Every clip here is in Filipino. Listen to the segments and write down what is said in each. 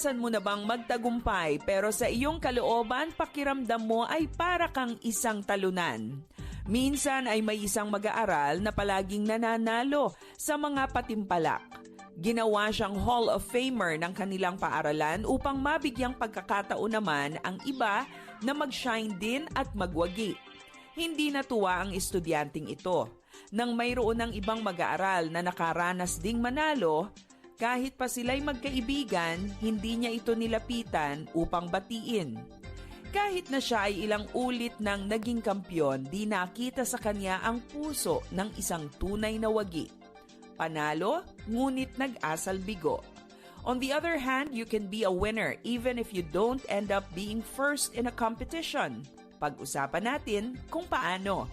Naranasan mo na bang magtagumpay pero sa iyong kalooban pakiramdam mo ay para kang isang talunan? Minsan ay may isang mag-aaral na palaging nananalo sa mga patimpalak. Ginawa siyang Hall of Famer ng kanilang paaralan upang mabigyang pagkakataon naman ang iba na mag-shine din at magwagi. Hindi natuwa ang estudyanteng ito. Nang mayroon ng ibang mag-aaral na nakaranas ding manalo, kahit pa sila'y magkaibigan, hindi niya ito nilapitan upang batiin. Kahit na siya ay ilang ulit nang naging kampyon, di nakita sa kanya ang puso ng isang tunay na wagi. Panalo, ngunit nag-asal bigo. On the other hand, you can be a winner even if you don't end up being first in a competition. Pag-usapan natin kung paano.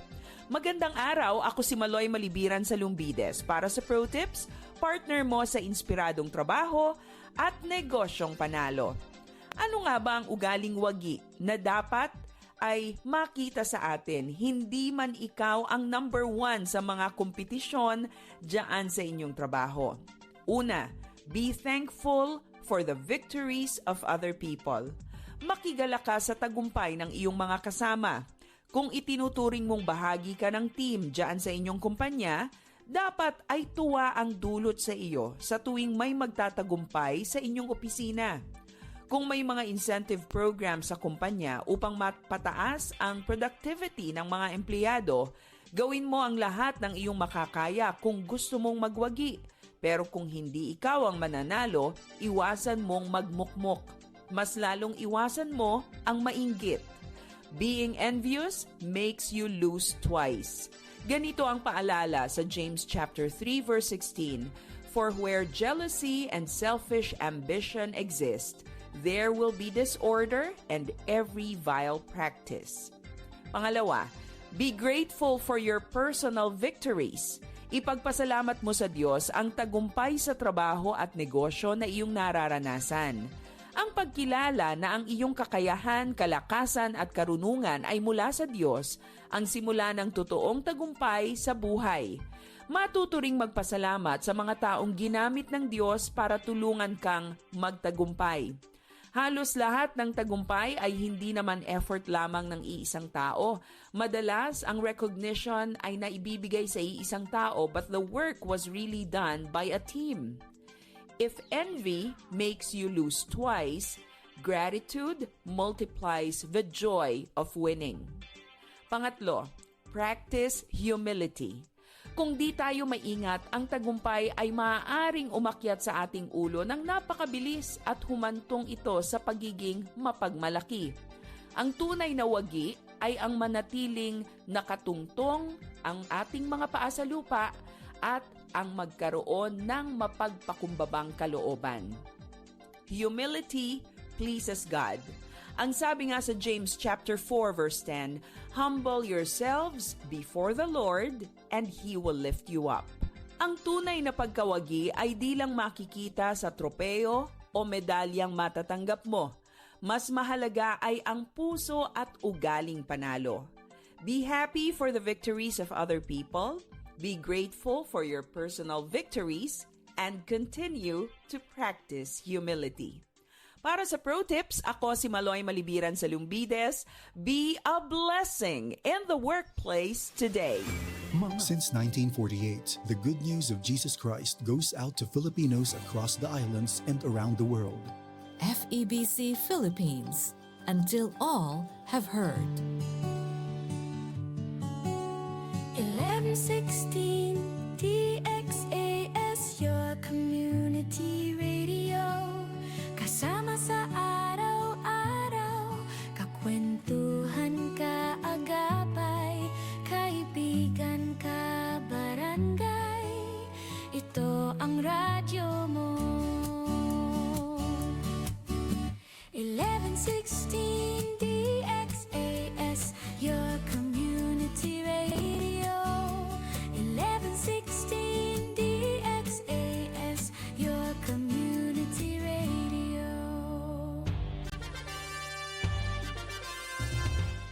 Magandang araw, ako si Maloy Malibiran sa Lumbides para sa Pro Tips, partner mo sa inspiradong trabaho at negosyong panalo. Ano nga ba ang ugaling wagi na dapat ay makita sa atin, hindi man ikaw ang number 1 sa mga kompetisyon dyan sa inyong trabaho? Una, be thankful for the victories of other people. Makigala ka sa tagumpay ng iyong mga kasama. Kung itinuturing mong bahagi ka ng team dyan sa inyong kumpanya, dapat ay tuwa ang dulot sa iyo sa tuwing may magtatagumpay sa inyong opisina. Kung may mga incentive program sa kumpanya upang mapataas ang productivity ng mga empleyado, gawin mo ang lahat ng iyong makakaya kung gusto mong magwagi. Pero kung hindi ikaw ang mananalo, iwasan mong magmukmok. Mas lalong iwasan mo ang mainggit. Being envious makes you lose twice. Ganito ang paalala sa James chapter 3 verse 16, "For where jealousy and selfish ambition exist, there will be disorder and every vile practice." Pangalawa, be grateful for your personal victories. Ipagpasalamat mo sa Diyos ang tagumpay sa trabaho at negosyo na iyong nararanasan. Ang pagkilala na ang iyong kakayahan, kalakasan at karunungan ay mula sa Diyos ang simula ng totoong tagumpay sa buhay. Matuturing magpasalamat sa mga taong ginamit ng Diyos para tulungan kang magtagumpay. Halos lahat ng tagumpay ay hindi naman effort lamang ng iisang tao. Madalas, ang recognition ay naibibigay sa iisang tao but the work was really done by a team. If envy makes you lose twice, gratitude multiplies the joy of winning. Pangatlo, practice humility. Kung di tayo maingat, ang tagumpay ay maaaring umakyat sa ating ulo ng napakabilis at humantong ito sa pagiging mapagmalaki. Ang tunay na wagi ay ang manatiling nakatungtong ang ating mga paa sa lupa at ang magkaroon ng mapagpakumbabang kalooban. Humility pleases God. Ang sabi nga sa James chapter 4 verse 10, "Humble yourselves before the Lord, and He will lift you up." Ang tunay na pagkawagi ay di lang makikita sa tropeo o medalyang matatanggap mo. Mas mahalaga ay ang puso at ugaling panalo. Be happy for the victories of other people. Be grateful for your personal victories and continue to practice humility. Para sa Pro Tips, ako si Maloy Malibiran sa Lumbides. Be a blessing in the workplace today. Since 1948, the good news of Jesus Christ goes out to Filipinos across the islands and around the world. FEBC Philippines, until all have heard. 1116 DXAS, your community radio. Kasama sa araw-araw, kakwentuhan ka agapay, kaibigan ka barangay. Ito ang radyo mo. 1116 DXAS, your community radio. 1116 DXAS, your community radio.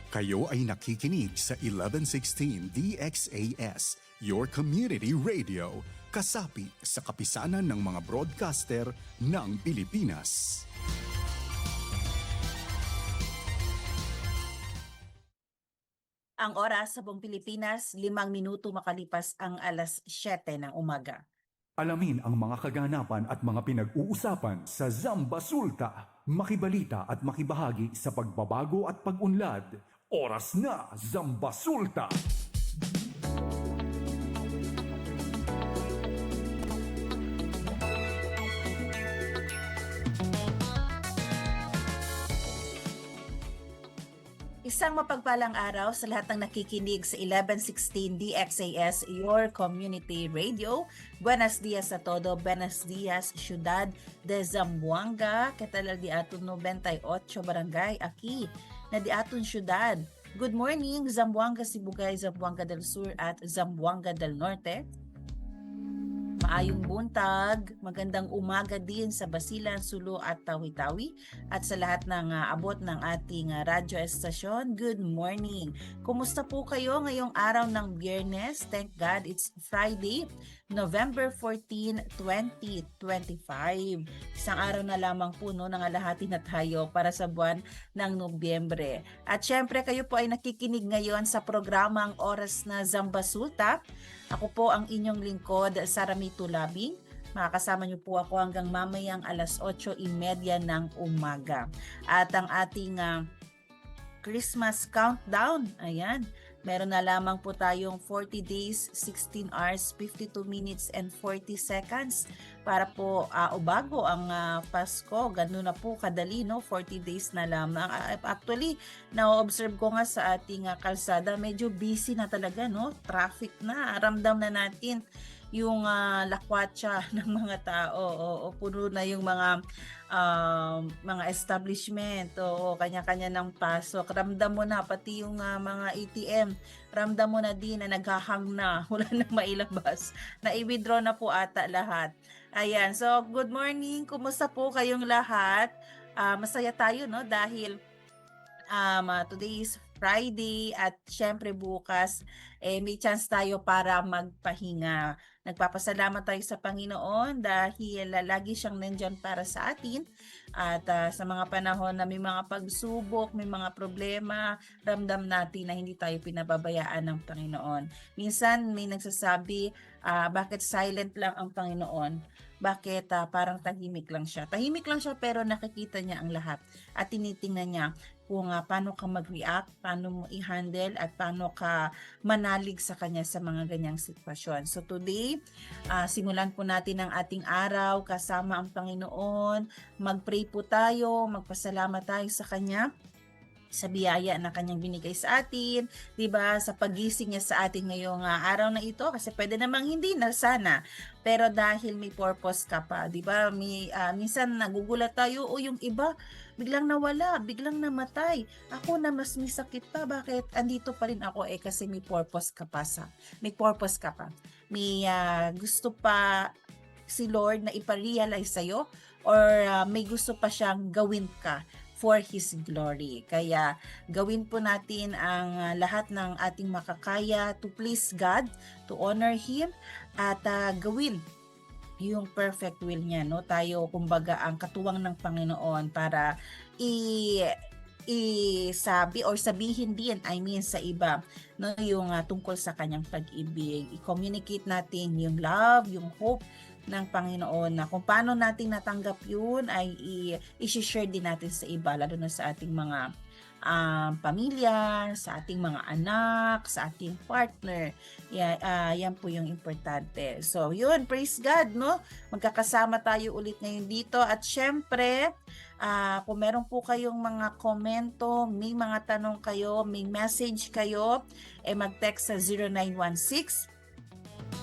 Kayo ay nakikinig sa 1116 DXAS, your community radio. kasapi sa kapisanan ng mga broadcaster ng Pilipinas. Ang oras sa buong Pilipinas, 5 minuto makalipas ang alas 7 ng umaga. Alamin ang mga kaganapan at mga pinag-uusapan sa Zamba Sulta. Makibalita at makibahagi sa pagbabago at pag-unlad. Oras na, Zamba Sulta! Isang mapagpalang araw sa lahat ng nakikinig sa 1116 DXAS, your community radio. Buenos dias a todo, buenos dias, Ciudad de Zamboanga, Catalal di aton 98 Barangay, Aki, na di aton syudad. Good morning, Zamboanga, Sibugay, Zamboanga del Sur at Zamboanga del Norte. Maayong buntag, magandang umaga din sa Basilan, Sulu at Tawi-Tawi at sa lahat ng abot ng ating radyo estasyon. Good morning! Kumusta po kayo ngayong araw ng Biyernes? Thank God it's Friday, November 14, 2025. Isang araw na lamang po nangalahati na tayo para sa buwan ng Nobyembre. At syempre kayo po ay nakikinig ngayon sa programang Oras na Zamba Sulta. Ako po ang inyong lingkod, Sarami Tulabing. Makakasama niyo po ako hanggang mamayang alas 8:30 ng umaga. At ang ating Christmas countdown, ayan, meron na lamang po tayong 40 days, 16 hours, 52 minutes and 40 seconds para po bago ang Pasko. Ganun na po kadali, no? 40 days na lamang. Actually, na-observe ko nga sa ating kalsada, medyo busy na talaga, no? Traffic na. Ramdam na natin yung lakwatsa ng mga tao. O puno na yung mga establishment o kanya-kanya ng pasok. Ramdam mo na pati yung mga ATM. Ramdam mo na din na naghahang na. Wala nang mailabas. Na-i-withdraw na po ata lahat. Ayan. So, good morning. Kumusta po kayong lahat? Masaya tayo, no? Dahil today is Friday at syempre bukas may chance tayo para magpahinga. Nagpapasalamat tayo sa Panginoon dahil lagi siyang nandyan para sa atin at sa mga panahon na may mga pagsubok, may mga problema, ramdam natin na hindi tayo pinababayaan ng Panginoon. Minsan may nagsasabi, bakit silent lang ang Panginoon? Bakit parang tahimik lang siya? Tahimik lang siya pero nakikita niya ang lahat at tinitingnan niya kung paano ka mag-react, paano mo i-handle at paano ka manalig sa kanya sa mga ganyang sitwasyon. So today, simulan po natin ang ating araw kasama ang Panginoon. Mag-pray po tayo, magpasalamat tayo sa Kanya sa biyaya na kanyang binigay sa atin, 'di ba? Sa pagising niya sa atin ngayong araw na ito kasi pwede namang hindi na sana. Pero dahil may purpose ka pa, 'di ba? Minsan nagugulat tayo o yung iba biglang nawala, biglang namatay. Ako na mas may sakit pa, bakit andito pa rin ako? Kasi may purpose ka pa may purpose ka pa. May gusto pa si Lord na ipa-realize sa'yo or may gusto pa siyang gawin ka for His glory. Kaya gawin po natin ang lahat ng ating makakaya to please God, to honor Him, at gawin yung perfect will niya, no? Tayo kumbaga ang katuwang ng Panginoon para isabi or sabihin din, sa iba, no, yung tungkol sa kanyang pag-ibig. I-communicate natin yung love, yung hope ng Panginoon na kung paano natin natanggap yun ay i-share din natin sa iba, lalo na sa ating mga pamilya, sa ating mga anak, sa ating partner. Yan po yung importante. So yun, praise God, no? Magkakasama tayo ulit ngayon dito at syempre kung meron po kayong mga komento, may mga tanong kayo, may message kayo, mag-text sa 0916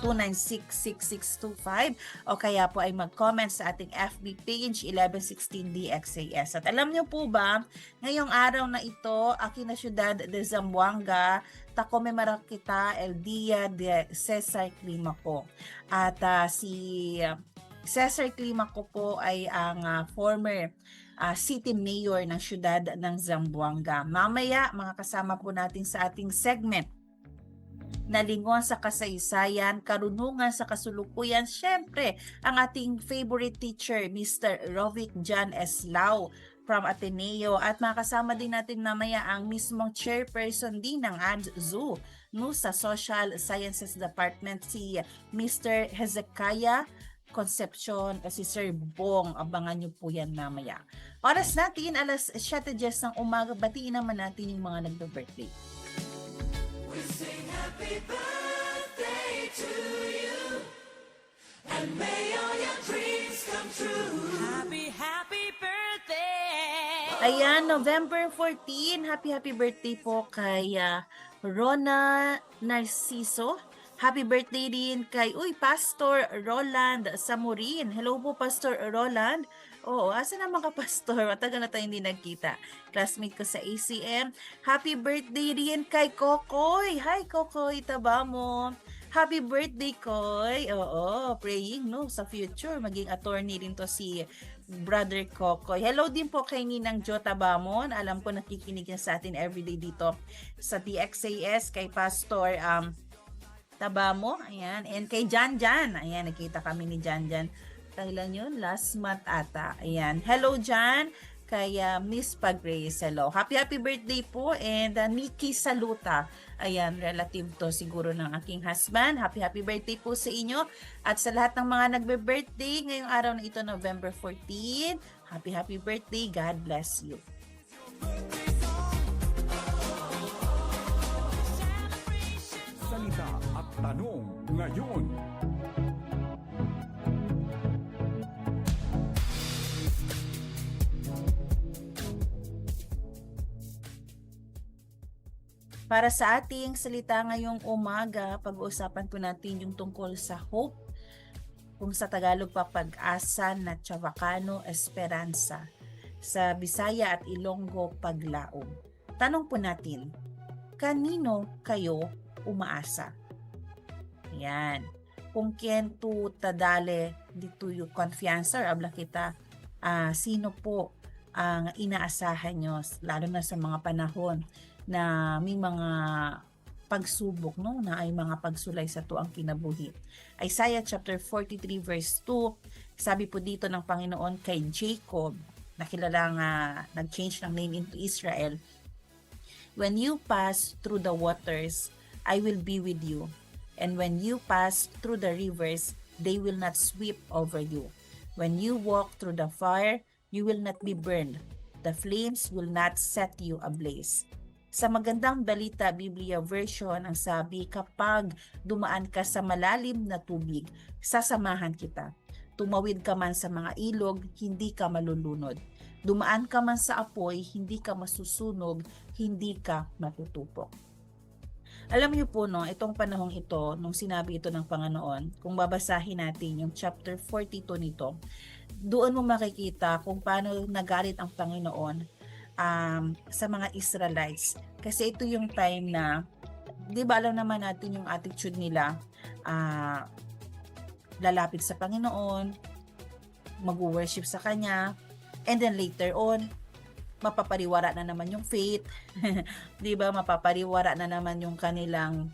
296-6625 o kaya po ay mag-comment sa ating FB page 1116 DXAS. At alam niyo po ba, ngayong araw na ito, aquí na Ciudad de Zamboanga, takomemora kita el Dia de Cesar Climaco. At si Cesar Climaco po ay ang former city mayor ng siyudad ng Zamboanga. Mamaya, mga kasama po natin sa ating segment nalingon sa kasaysayan, karunungan sa kasulukuyan. Syempre, ang ating favorite teacher, Mr. Rovic John S. Lau from Ateneo. At makasama din natin mamaya ang mismong chairperson din ng ADZU no, sa Social Sciences Department, si Mr. Hezekiah Concepcion o si Sir Bong. Abangan nyo po yan mamaya. Oras natin, alas 7:10 ng umaga. Batiin naman natin yung mga nagbe-birthday. Ayan, November 14. Happy birthday po kay Rona Narciso. Happy birthday din kay Pastor Roland Samurin. Hello po, Pastor Roland. Oo, asa naman ka, Pastor? Matagal na tayo hindi nagkita. Classmate ko sa ACM. Happy birthday din kay Kokoy. Hi, Kokoy, taba mo. Happy birthday, Koy. Oo, praying no sa future. Maging attorney din to si Brother Kokoy. Hello din po kay Ninang Jo Tabamon. Alam ko nakikinig yan sa atin everyday dito sa DXAS. Kay Pastor Tabamo. Ayan. And kay Janjan. Ayan, nakita kami ni Janjan. Kailan yun? Last month ata. Ayan. Hello, Jan. Kay Miss Pag-Grace. Hello. Happy birthday po. And Nikki Saluta. Ayan, relative to siguro ng aking husband. Happy birthday po sa inyo. At sa lahat ng mga nagbe-birthday ngayong araw na ito, November 14. Happy birthday. God bless you. Salita at tanong ngayon. Para sa ating salita ngayong umaga, pag-uusapan po natin yung tungkol sa hope, kung sa Tagalog pa pag-asa, na Chavacano, esperanza, sa Bisaya at Ilonggo, paglaom. Tanong po natin, kanino kayo umaasa? Yan. Kung kien tu tadale dito yung confianza, abla kita, sino po ang inaasahan nyo, lalo na sa mga panahon na may mga pagsubok, no, na ay mga pagsulay sa tuang kinabuhi. Isaiah chapter 43 verse 2, sabi po dito ng Panginoon kay Jacob, na kilalang nag-change ng name into Israel, when you pass through the waters, I will be with you. And when you pass through the rivers, they will not sweep over you. When you walk through the fire, you will not be burned. The flames will not set you ablaze. Sa Magandang Balita Biblia version, ang sabi, kapag dumaan ka sa malalim na tubig, sasamahan kita. Tumawid ka man sa mga ilog, hindi ka malulunod. Dumaan ka man sa apoy, hindi ka masusunog, hindi ka matutupok. Alam niyo po, no, itong panahong ito, nung sinabi ito ng Panginoon, kung babasahin natin yung chapter 42 nito, doon mo makikita kung paano nagalit ang Panginoon sa mga Israelites. Kasi ito yung time na, di ba alam naman natin yung attitude nila, lalapit sa Panginoon, mag-worship sa Kanya, and then later on, mapapariwara na naman yung faith, di ba, mapapariwara na naman yung kanilang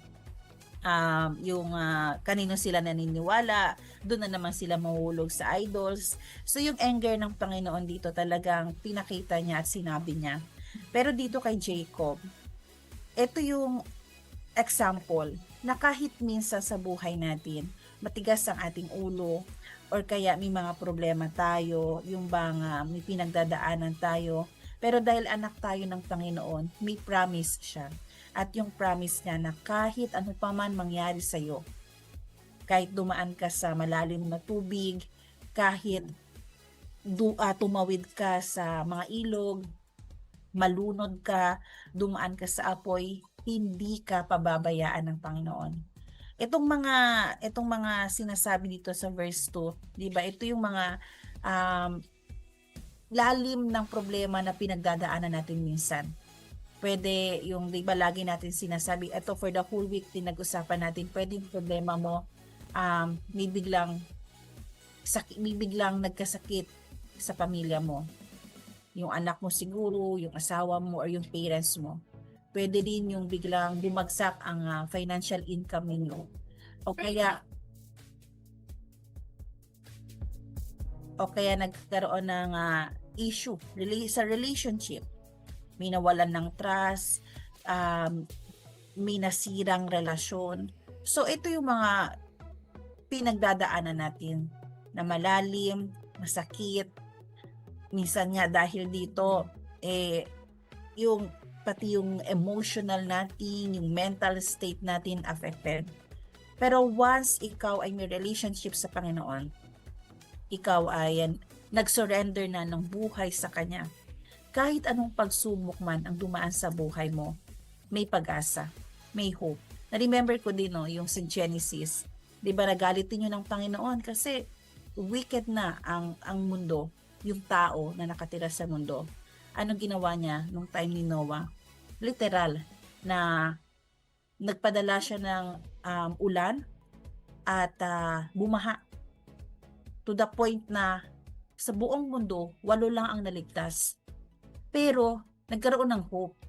kanino sila naniniwala, doon na naman sila mahulog sa idols. So yung anger ng Panginoon dito talagang pinakita niya at sinabi niya. Pero dito kay Jacob, ito yung example na kahit minsan sa buhay natin, matigas ang ating ulo, or kaya may mga problema tayo, yung bang may pinagdadaanan tayo, pero dahil anak tayo ng Panginoon, may promise siya. At yung promise niya na kahit ano pa man mangyari sa iyo, kahit dumaan ka sa malalim na tubig, kahit tumawid ka sa mga ilog, malunod ka, dumaan ka sa apoy, hindi ka pababayaan ng Panginoon. Itong mga sinasabi dito sa verse 2, 'di ba? Ito yung mga lalim ng problema na pinagdadaanan natin minsan. Pwede yung, di ba, lagi natin sinasabi, ito for the whole week din nag-usapan natin, pwede yung problema mo, may biglang nagkasakit sa pamilya mo. Yung anak mo siguro, yung asawa mo, or yung parents mo. pwede din yung biglang bumagsak ang financial income ninyo. O kaya nagkaroon ng issue sa relationship. May nawalan ng trust, may nasirang relasyon. So ito yung mga pinagdadaanan natin na malalim, masakit. Minsan nga dahil dito pati yung emotional natin, yung mental state natin affected. Pero once ikaw ay may relationship sa Panginoon, ikaw ay nag-surrender na ng buhay sa Kanya. Kahit anong pagsubok man ang dumaan sa buhay mo, may pag-asa, may hope. Na-remember ko din yung sa Genesis, di ba nagalitin yun ng Panginoon kasi wicked na ang mundo, yung tao na nakatira sa mundo. Anong ginawa niya nung time ni Noah? Literal na nagpadala siya ng ulan at bumaha to the point na sa buong mundo 8 lang ang naligtas. Pero nagkaroon ng hope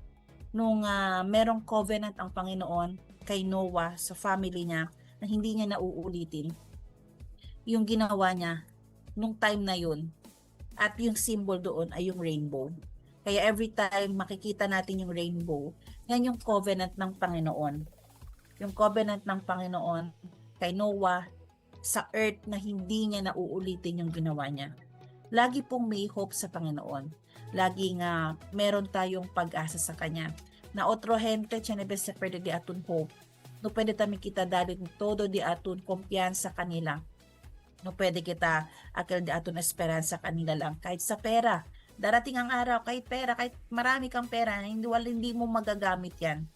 nung merong covenant ang Panginoon kay Noah sa family niya na hindi niya nauulitin yung ginawa niya nung time na yun. At yung symbol doon ay yung rainbow. Kaya every time makikita natin yung rainbow, yan yung covenant ng Panginoon. Yung covenant ng Panginoon kay Noah sa earth na hindi niya nauulitin yung ginawa niya. Lagi pong may hope sa Panginoon. Laging meron tayong pag-asa sa Kanya. Na otro gente, tiyan sa pwede di atun hope. No pwede tayo kita dahil todo di atun kumpiyansa kanila. No pwede kita akil di atun esperansa kanila lang. Kahit sa pera. Darating ang araw, kahit pera, kahit marami kang pera, hindi mo magagamit yan.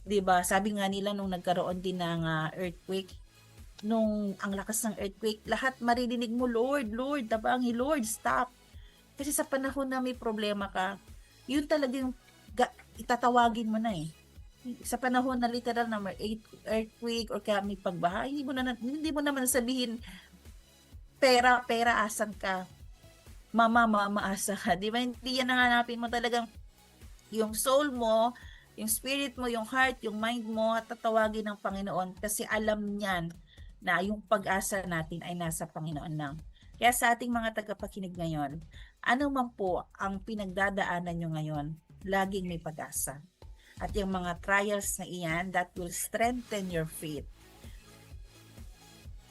Diba? Sabi nga nila nung nagkaroon din ng earthquake, nung ang lakas ng earthquake, lahat maririnig mo, Lord, Lord, tabangi, Lord, stop. Kasi sa panahon na may problema ka, yun talaga yung itatawagin mo na eh. Sa panahon na literal na may earthquake or kaya may pagbaha, hindi mo naman sabihin, pera, asan ka? Maasa ka. Di ba? Hindi yan nanganapin mo talagang yung soul mo, yung spirit mo, yung heart, yung mind mo, tatawagin ng Panginoon kasi alam niyan na yung pag-asa natin ay nasa Panginoon lang. Kaya sa ating mga tagapakinig ngayon, ano man po ang pinagdadaanan nyo ngayon, laging may pag-asa. At yung mga trials na iyan, that will strengthen your faith.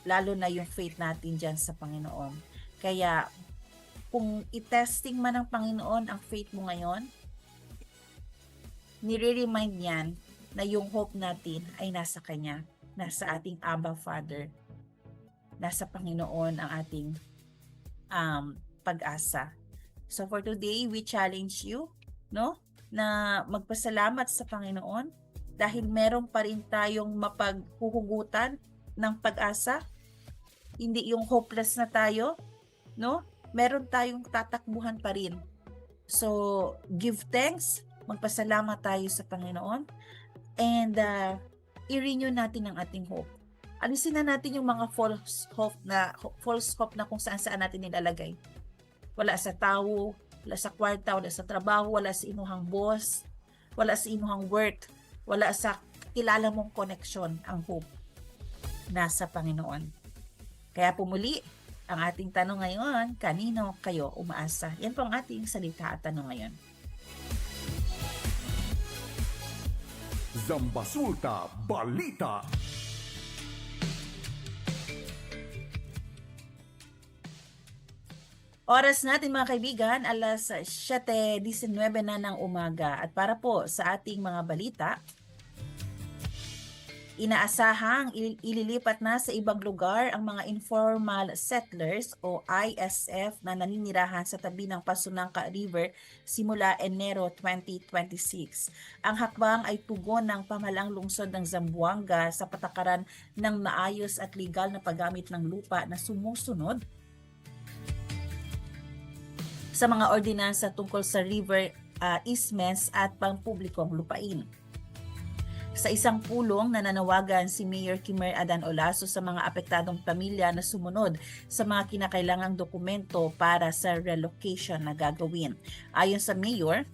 Lalo na yung faith natin dyan sa Panginoon. Kaya, kung i-testing man ng Panginoon ang faith mo ngayon, nire-remind yan na yung hope natin ay nasa Kanya, nasa ating Abba Father, nasa Panginoon ang ating pag-asa. So for today, we challenge you, no, na magpasalamat sa Panginoon dahil meron pa rin tayong mapaghuhugutan ng pag-asa. Hindi yung hopeless na tayo, no? Meron tayong tatakbuhan pa rin. So, give thanks, magpasalamat tayo sa Panginoon, and i-renew natin ang ating hope. Alisin na natin yung mga false hope na kung saan natin nilalagay. Wala sa tao, wala sa kwarta, wala sa trabaho, wala sa inuhang boss, wala sa inuhang work, wala sa kilala mong connection. Ang hope nasa Panginoon. Kaya pumuli, ang ating tanong ngayon, kanino kayo umaasa? Yan po ang ating salita at tanong ngayon. Zambasulta Balita. Oras natin mga kaibigan, alas 7:19 na ng umaga. At para po sa ating mga balita, inaasahang ililipat na sa ibang lugar ang mga informal settlers o ISF na naninirahan sa tabi ng Pasunangka River simula Enero 2026. Ang hakbang ay tugon ng pamahalaang lungsod ng Zamboanga sa patakaran ng maayos at legal na paggamit ng lupa na sumusunod sa mga ordinansa tungkol sa river easements at pampublikong lupain. Sa isang pulong, nananawagan si Mayor Kimer Adan Olaso sa mga apektadong pamilya na sumunod sa mga kinakailangang dokumento para sa relocation na gagawin. Ayon sa Mayor,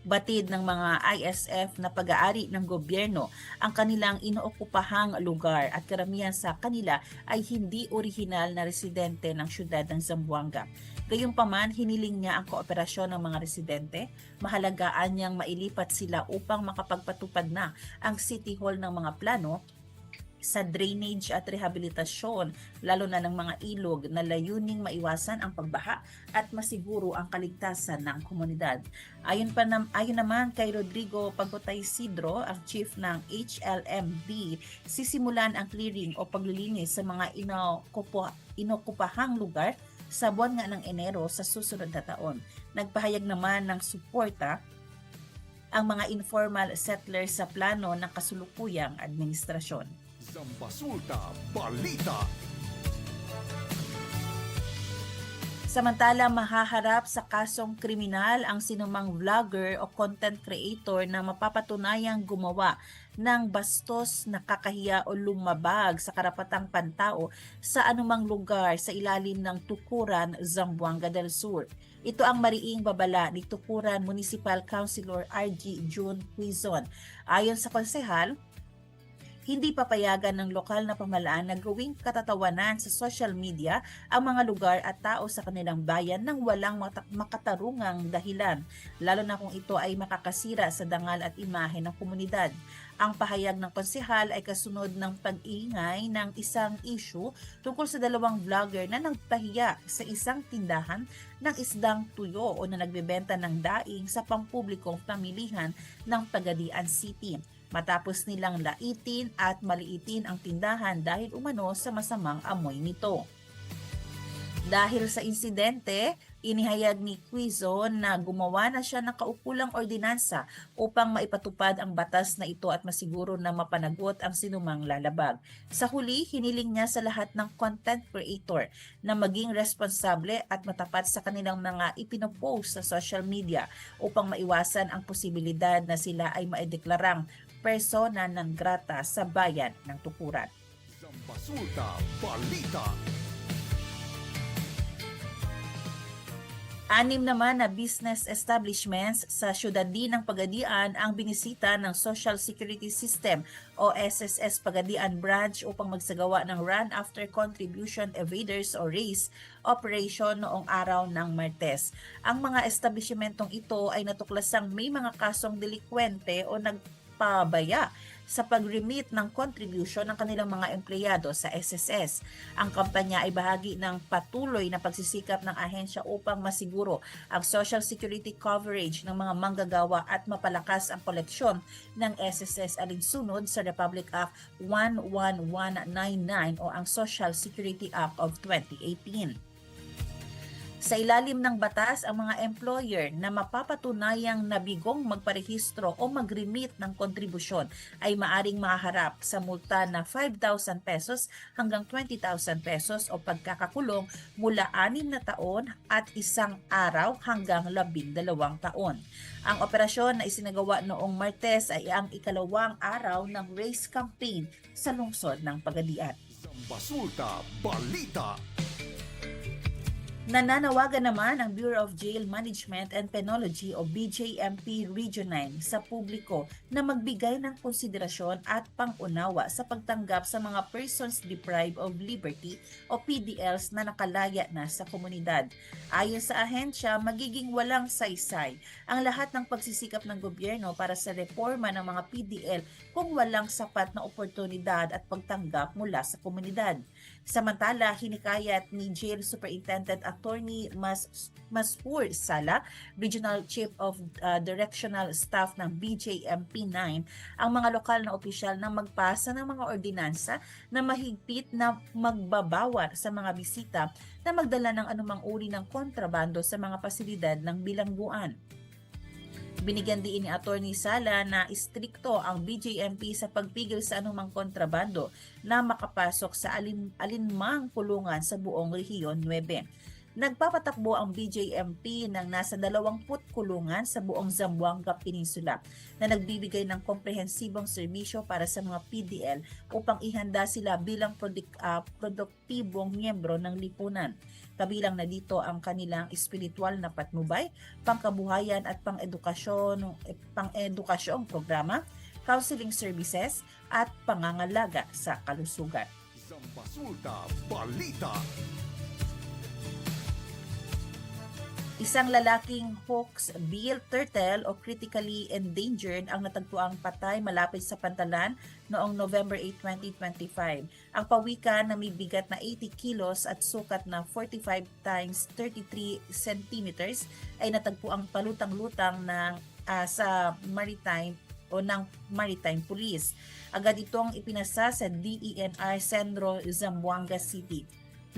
Batid ng mga ISF na pag-aari ng gobyerno ang kanilang inookupahang lugar at karamihan sa kanila ay hindi orihinal na residente ng syudad ng Zamboanga. Gayunpaman, hiniling niya ang kooperasyon ng mga residente. Mahalagaan niyang mailipat sila upang makapagpatupad na ang City Hall ng mga plano sa drainage at rehabilitasyon, lalo na ng mga ilog na layuning maiwasan ang pagbaha at masiguro ang kaligtasan ng komunidad. Ayon naman kay Rodrigo Pagotay Sidro, ang chief ng HLMB, sisimulan ang clearing o paglilinis sa mga inokupahang lugar sa buwan nga ng Enero sa susunod na taon. Nagpahayag naman ng suporta ang mga informal settlers sa plano ng kasulukuyang administrasyon. Zambasulta Balita. Samantala, mahaharap sa kasong kriminal ang sinumang vlogger o content creator na mapapatunayang gumawa ng bastos, nakakahiya o lumabag sa karapatang pantao sa anumang lugar sa ilalim ng Tukuran, Zamboanga del Sur. Ito ang mariing babala ni Tukuran Municipal Councilor RG June Quizon. Ayon sa konsehal, hindi papayagan ng lokal na pamahalaan na gawing katatawanan sa social media ang mga lugar at tao sa kanilang bayan nang walang makatarungang dahilan, lalo na kung ito ay makakasira sa dangal at imahe ng komunidad. Ang pahayag ng konsehal ay kasunod ng pag-iingay ng isang issue tungkol sa dalawang vlogger na nagpahiya sa isang tindahan ng isdang tuyo o na nagbebenta ng daing sa pampublikong pamilihan ng Pagadian City, matapos nilang laitin at maliitin ang tindahan dahil umano sa masamang amoy nito. Dahil sa insidente, inihayag ni Quizon na gumawa na siya ng kaukulang ordinansa upang maipatupad ang batas na ito at masiguro na mapanagot ang sinumang lalabag. Sa huli, hiniling niya sa lahat ng content creator na maging responsable at matapat sa kanilang mga ipinopost sa social media upang maiwasan ang posibilidad na sila ay maideklarang persona non grata sa bayan ng Tukuran. Zambasulta Balita. 6 naman na business establishments sa syudad din ng Pagadian ang binisita ng Social Security System o SSS Pagadian Branch upang magsagawa ng Run After Contribution Evaders o RACE operation noong araw ng Martes. Ang mga establishmentong ito ay natuklasang may mga kasong delikwente o nagpabaya sa pag-remit ng contribution ng kanilang mga empleyado sa SSS. Ang kampanya ay bahagi ng patuloy na pagsisikap ng ahensya upang masiguro ang social security coverage ng mga manggagawa at mapalakas ang koleksyon ng SSS alinsunod sa Republic Act 11199 o ang Social Security Act of 2018. Sa ilalim ng batas, ang mga employer na mapapatunayang nabigong magparehistro o mag-remit ng kontribusyon ay maaring maharap sa multa na 5,000 pesos hanggang 20,000 pesos o pagkakakulong mula 6 na taon at 1 araw hanggang 12 taon. Ang operasyon na isinagawa noong Martes ay ang ikalawang araw ng race campaign sa lungsod ng Pagadian. Zambasulta Balita. Nananawagan naman ang Bureau of Jail Management and Penology o BJMP Region 9 sa publiko na magbigay ng konsiderasyon at pangunawa sa pagtanggap sa mga persons deprived of liberty o PDLs na nakalaya na sa komunidad. Ayon sa ahensya, magiging walang saysay ang lahat ng pagsisikap ng gobyerno para sa reforma ng mga PDL kung walang sapat na oportunidad at pagtanggap mula sa komunidad. Samantala, hinikayat ni Jail Superintendent Attorney Masfur Sala, Regional Chief of Directional Staff ng BJMP-9, ang mga lokal na opisyal na magpasa ng mga ordinansa na mahigpit na magbabawal sa mga bisita na magdala ng anumang uri ng kontrabando sa mga pasilidad ng bilangguan. Binigyan din ni Attorney Sala na istrikto ang BJMP sa pagpigil sa anumang kontrabando na makapasok sa alinmang pulungan sa buong Rehiyon 9. Nagpapatakbo ang BJMP ng nasa 20 kulungan sa buong Zamboanga Peninsula na nagbibigay ng komprehensibong serbisyo para sa mga PDL upang ihanda sila bilang produktibong miyembro ng lipunan. Kabilang na dito ang kanilang espiritual na patnubay, pangkabuhayan at pang-edukasyong programa, counseling services at pangangalaga sa kalusugan. Zambasulta Balita. Isang lalaking hawksbill turtle o critically endangered ang natagpuang patay malapit sa pantalan noong November 8, 2025. Ang pawikan na may bigat na 80 kilos at sukat na 45 times 33 centimeters ay natagpuang palutang-lutang sa maritime o ng Maritime Police. Agad itong ipinasa sa DENR Centro Zamboanga City.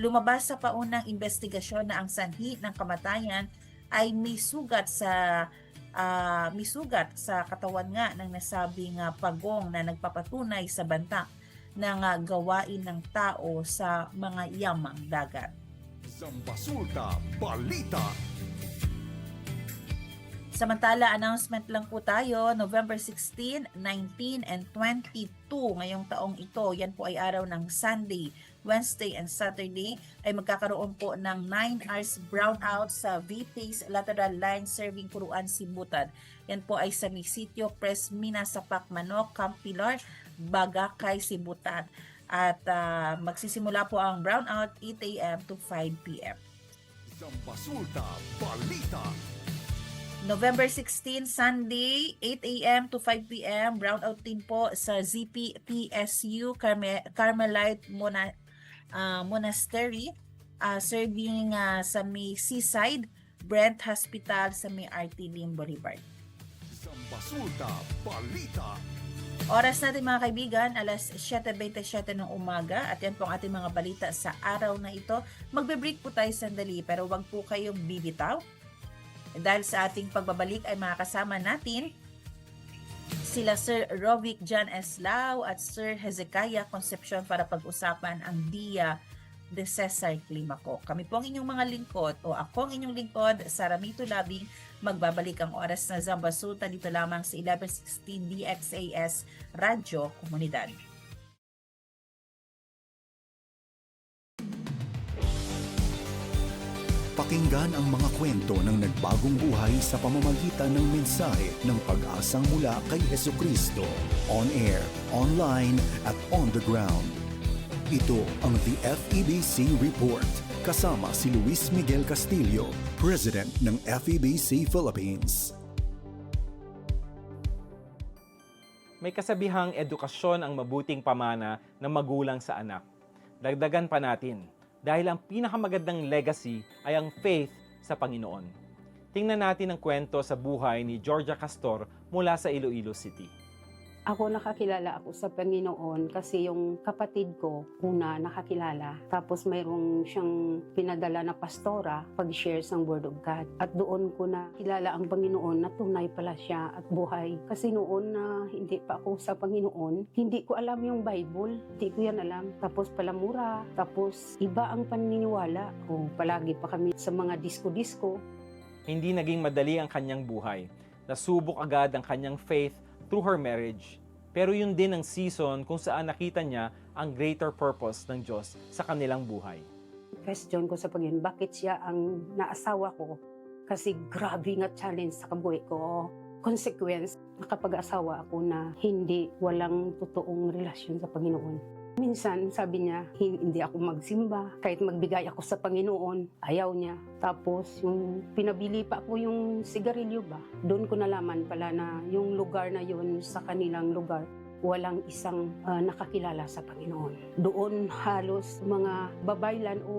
Lumabas sa paunang investigasyon na ang sanhi ng kamatayan ay may sugat sa katawan nga ng nasabing pagong na nagpapatunay sa banta ng gawain ng tao sa mga yamang dagat. Zambasulta Balita. Samantala, announcement lang po tayo, November 16, 19, and 22 ngayong taong ito. Yan po ay araw ng Sunday, Wednesday, and Saturday ay magkakaroon po ng 9 hours brownout sa VPACE Lateral Line Serving Puruan Sibutan. Yan po ay sa Misitio, Pres Mina, Sapak, Manok, Camp Pilar, Bagakay, Sibutan. At magsisimula po ang brownout 8 a.m. to 5 p.m. Zambasulta Balita. November 16, Sunday, 8 a.m. to 5 p.m. Brownout din po sa ZPPSU Carmelite Monastery, serving sa may Seaside, Brent Hospital sa may RT Lim Boulevard. Zambasulta Balita. Oras natin mga kaibigan, alas 7:27 ng umaga at yan po ang ating mga balita sa araw na ito. Magbe-break po tayo sandali pero wag po kayong bibitaw. Dahil sa ating pagbabalik ay makakasama natin sila Sir Rovic John S. Lau at Sir Hezekiah Concepcion para pag-usapan ang Dia de Cesar Climaco. Kami po ang inyong mga lingkod o ako ang inyong lingkod, Sara Mito Labing, magbabalik ang oras na Zambasulta dito lamang sa 1116 DXAS Radyo Komunidad. Pakinggan ang mga kwento ng nagbagong buhay sa pamamagitan ng mensahe ng pag-asang mula kay Hesukristo. On air, online, at on the ground. Ito ang The FEBC Report. Kasama si Luis Miguel Castillo, President ng FEBC Philippines. May kasabihang edukasyon ang mabuting pamana ng magulang sa anak. Dagdagan pa natin, dahil ang pinakamagandang legacy ay ang faith sa Panginoon. Tingnan natin ang kwento sa buhay ni Georgia Castor mula sa Iloilo City. Ako nakakilala ako sa Panginoon kasi yung kapatid ko una nakakilala. Tapos mayroong siyang pinadala na pastora pag-share ng Word of God. At doon ko nakilala ang Panginoon na tunay pala siya at buhay. Kasi noon na hindi pa ako sa Panginoon, hindi ko alam yung Bible. Hindi ko yan alam. Tapos palamura. Tapos iba ang paniniwala. O palagi pa kami sa mga disco-disco. Hindi naging madali ang kanyang buhay. Nasubok agad ang kanyang faith through her marriage. Pero yun din ang season kung saan nakita niya ang greater purpose ng Diyos sa kanilang buhay. Question ko sa Panginoon, bakit siya ang naasawa ko? Kasi grabe nga challenge sa kabuhay ko. Consequence, nakapag-asawa ako na walang totoong relasyon sa Panginoon. Minsan, sabi niya, hindi ako magsimba. Kahit magbigay ako sa Panginoon, ayaw niya. Tapos, yung pinabili pa ako yung sigarilyo ba, doon ko nalaman pala na yung lugar na yun sa kanilang lugar, walang isang nakakilala sa Panginoon. Doon halos mga babaylan o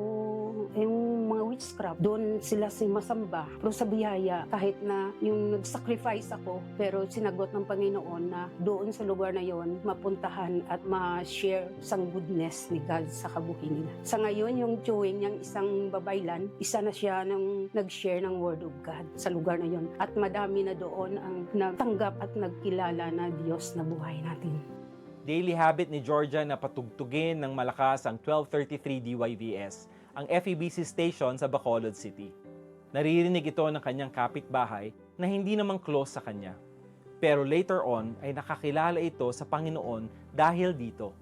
yung mga witchcraft, doon sila masamba. Pero sa biyaya, kahit na yung nag-sacrifice ako, pero sinagot ng Panginoon na doon sa lugar na yon mapuntahan at ma-share sang goodness ni God sa kabuhay nila. Sa ngayon, yung chewing niyang isang babaylan, isa na siya nang nag-share ng Word of God sa lugar na yon. At madami na doon ang nagtanggap at nagkilala na Diyos na buhay natin. Daily habit ni Georgia na patugtugin ng malakas ang 1233 DYVS ang FEBC station sa Bacolod City. Naririnig ito ng kanyang kapitbahay na hindi naman close sa kanya. Pero later on ay nakakilala ito sa Panginoon dahil dito.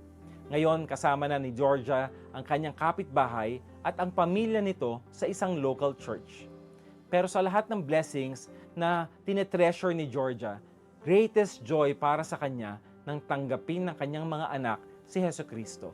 Ngayon kasama na ni Georgia ang kanyang kapitbahay at ang pamilya nito sa isang local church. Pero sa lahat ng blessings na tinetreasure ni Georgia, greatest joy para sa kanya nang tanggapin ng kanyang mga anak si Jesucristo.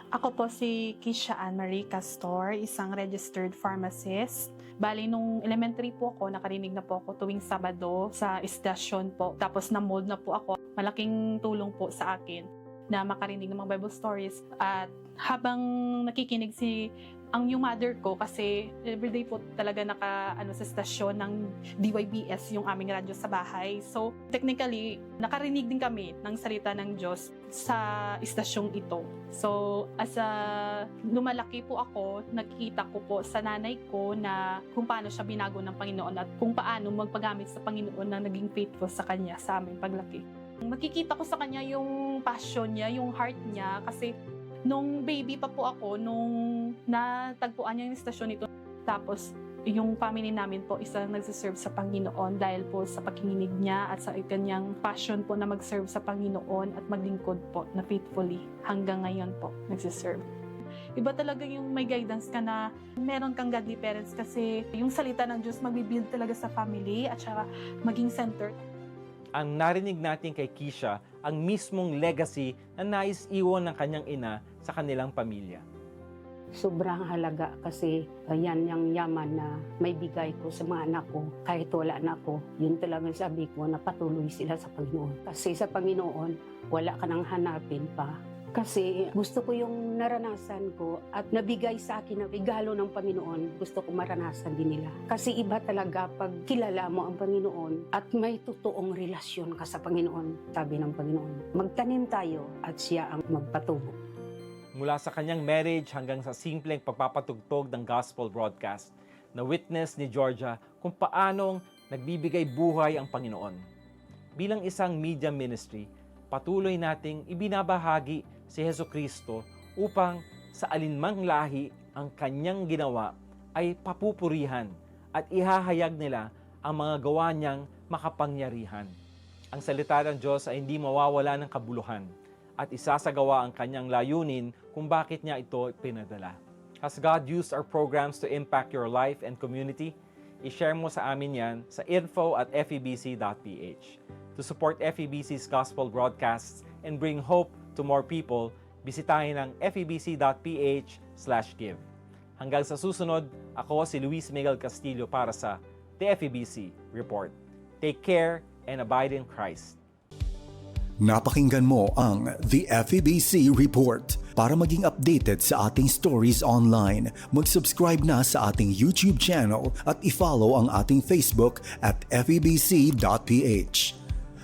Ako po si Kisha Anne-Marie Castor, isang registered pharmacist. Bali, nung elementary po ako, nakarinig na po ako tuwing Sabado sa istasyon po. Tapos na-mold na po ako. Malaking tulong po sa akin na makarinig ng mga Bible stories. At habang nakikinig yung mother ko, kasi everyday po talaga sa stasyon ng DYBS yung aming radyo sa bahay. So, technically, nakarinig din kami ng salita ng Diyos sa istasyong ito. So, lumalaki po ako, nakikita ko po sa nanay ko na kung paano siya binago ng Panginoon at kung paano magpagamit sa Panginoon na naging faithful sa Kanya sa aming paglaki. Makikita ko sa Kanya yung passion niya, yung heart niya, kasi nung baby pa po ako, nung natagpuan niya yung istasyon nito, tapos yung family namin po isa nagsiserve sa Panginoon dahil po sa pakikinig niya at sa kanyang passion po na mag-serve sa Panginoon at maglingkod po na faithfully hanggang ngayon po nagsiserve. Iba talaga yung may guidance ka na meron kang godly parents kasi yung salita ng Diyos magbibuild talaga sa family at saka maging center. Ang narinig natin kay Kisha ang mismong legacy na nais iwan ng kanyang ina sa kanilang pamilya. Sobrang halaga kasi yan yung yaman na may bigay ko sa mga anak ko. Kahit wala na ako, yun talagang sabi ko na patuloy sila sa Panginoon. Kasi sa Panginoon, wala ka nang hanapin pa. Kasi gusto ko yung naranasan ko at nabigay sa akin na regalo ng Panginoon, gusto ko maranasan din nila. Kasi iba talaga pag kilala mo ang Panginoon at may totoong relasyon ka sa Panginoon, sabi ng Panginoon. Magtanim tayo at siya ang magpatubo. Mula sa kanyang marriage hanggang sa simpleng pagpapatugtog ng gospel broadcast, na witness ni Georgia kung paanong nagbibigay buhay ang Panginoon. Bilang isang media ministry, patuloy nating ibinabahagi si Jesucristo upang sa alinmang lahi ang kanyang ginawa ay papupurihan at ihahayag nila ang mga gawa niyang makapangyarihan. Ang salita ng Diyos ay hindi mawawala ng kabuluhan at isasagawa ang kanyang layunin kung bakit niya ito pinadala. Has God used our programs to impact your life and community? I-share mo sa amin yan sa info@febc.ph. To support FEBC's gospel broadcasts and bring hope to more people, bisitahin ang febc.ph/give. Hanggang sa susunod, ako si Luis Miguel Castillo para sa The FEBC Report. Take care and abide in Christ. Napakinggan mo ang The FEBC Report. Para maging updated sa ating stories online, mag-subscribe na sa ating YouTube channel at i-follow ang ating Facebook at febc.ph.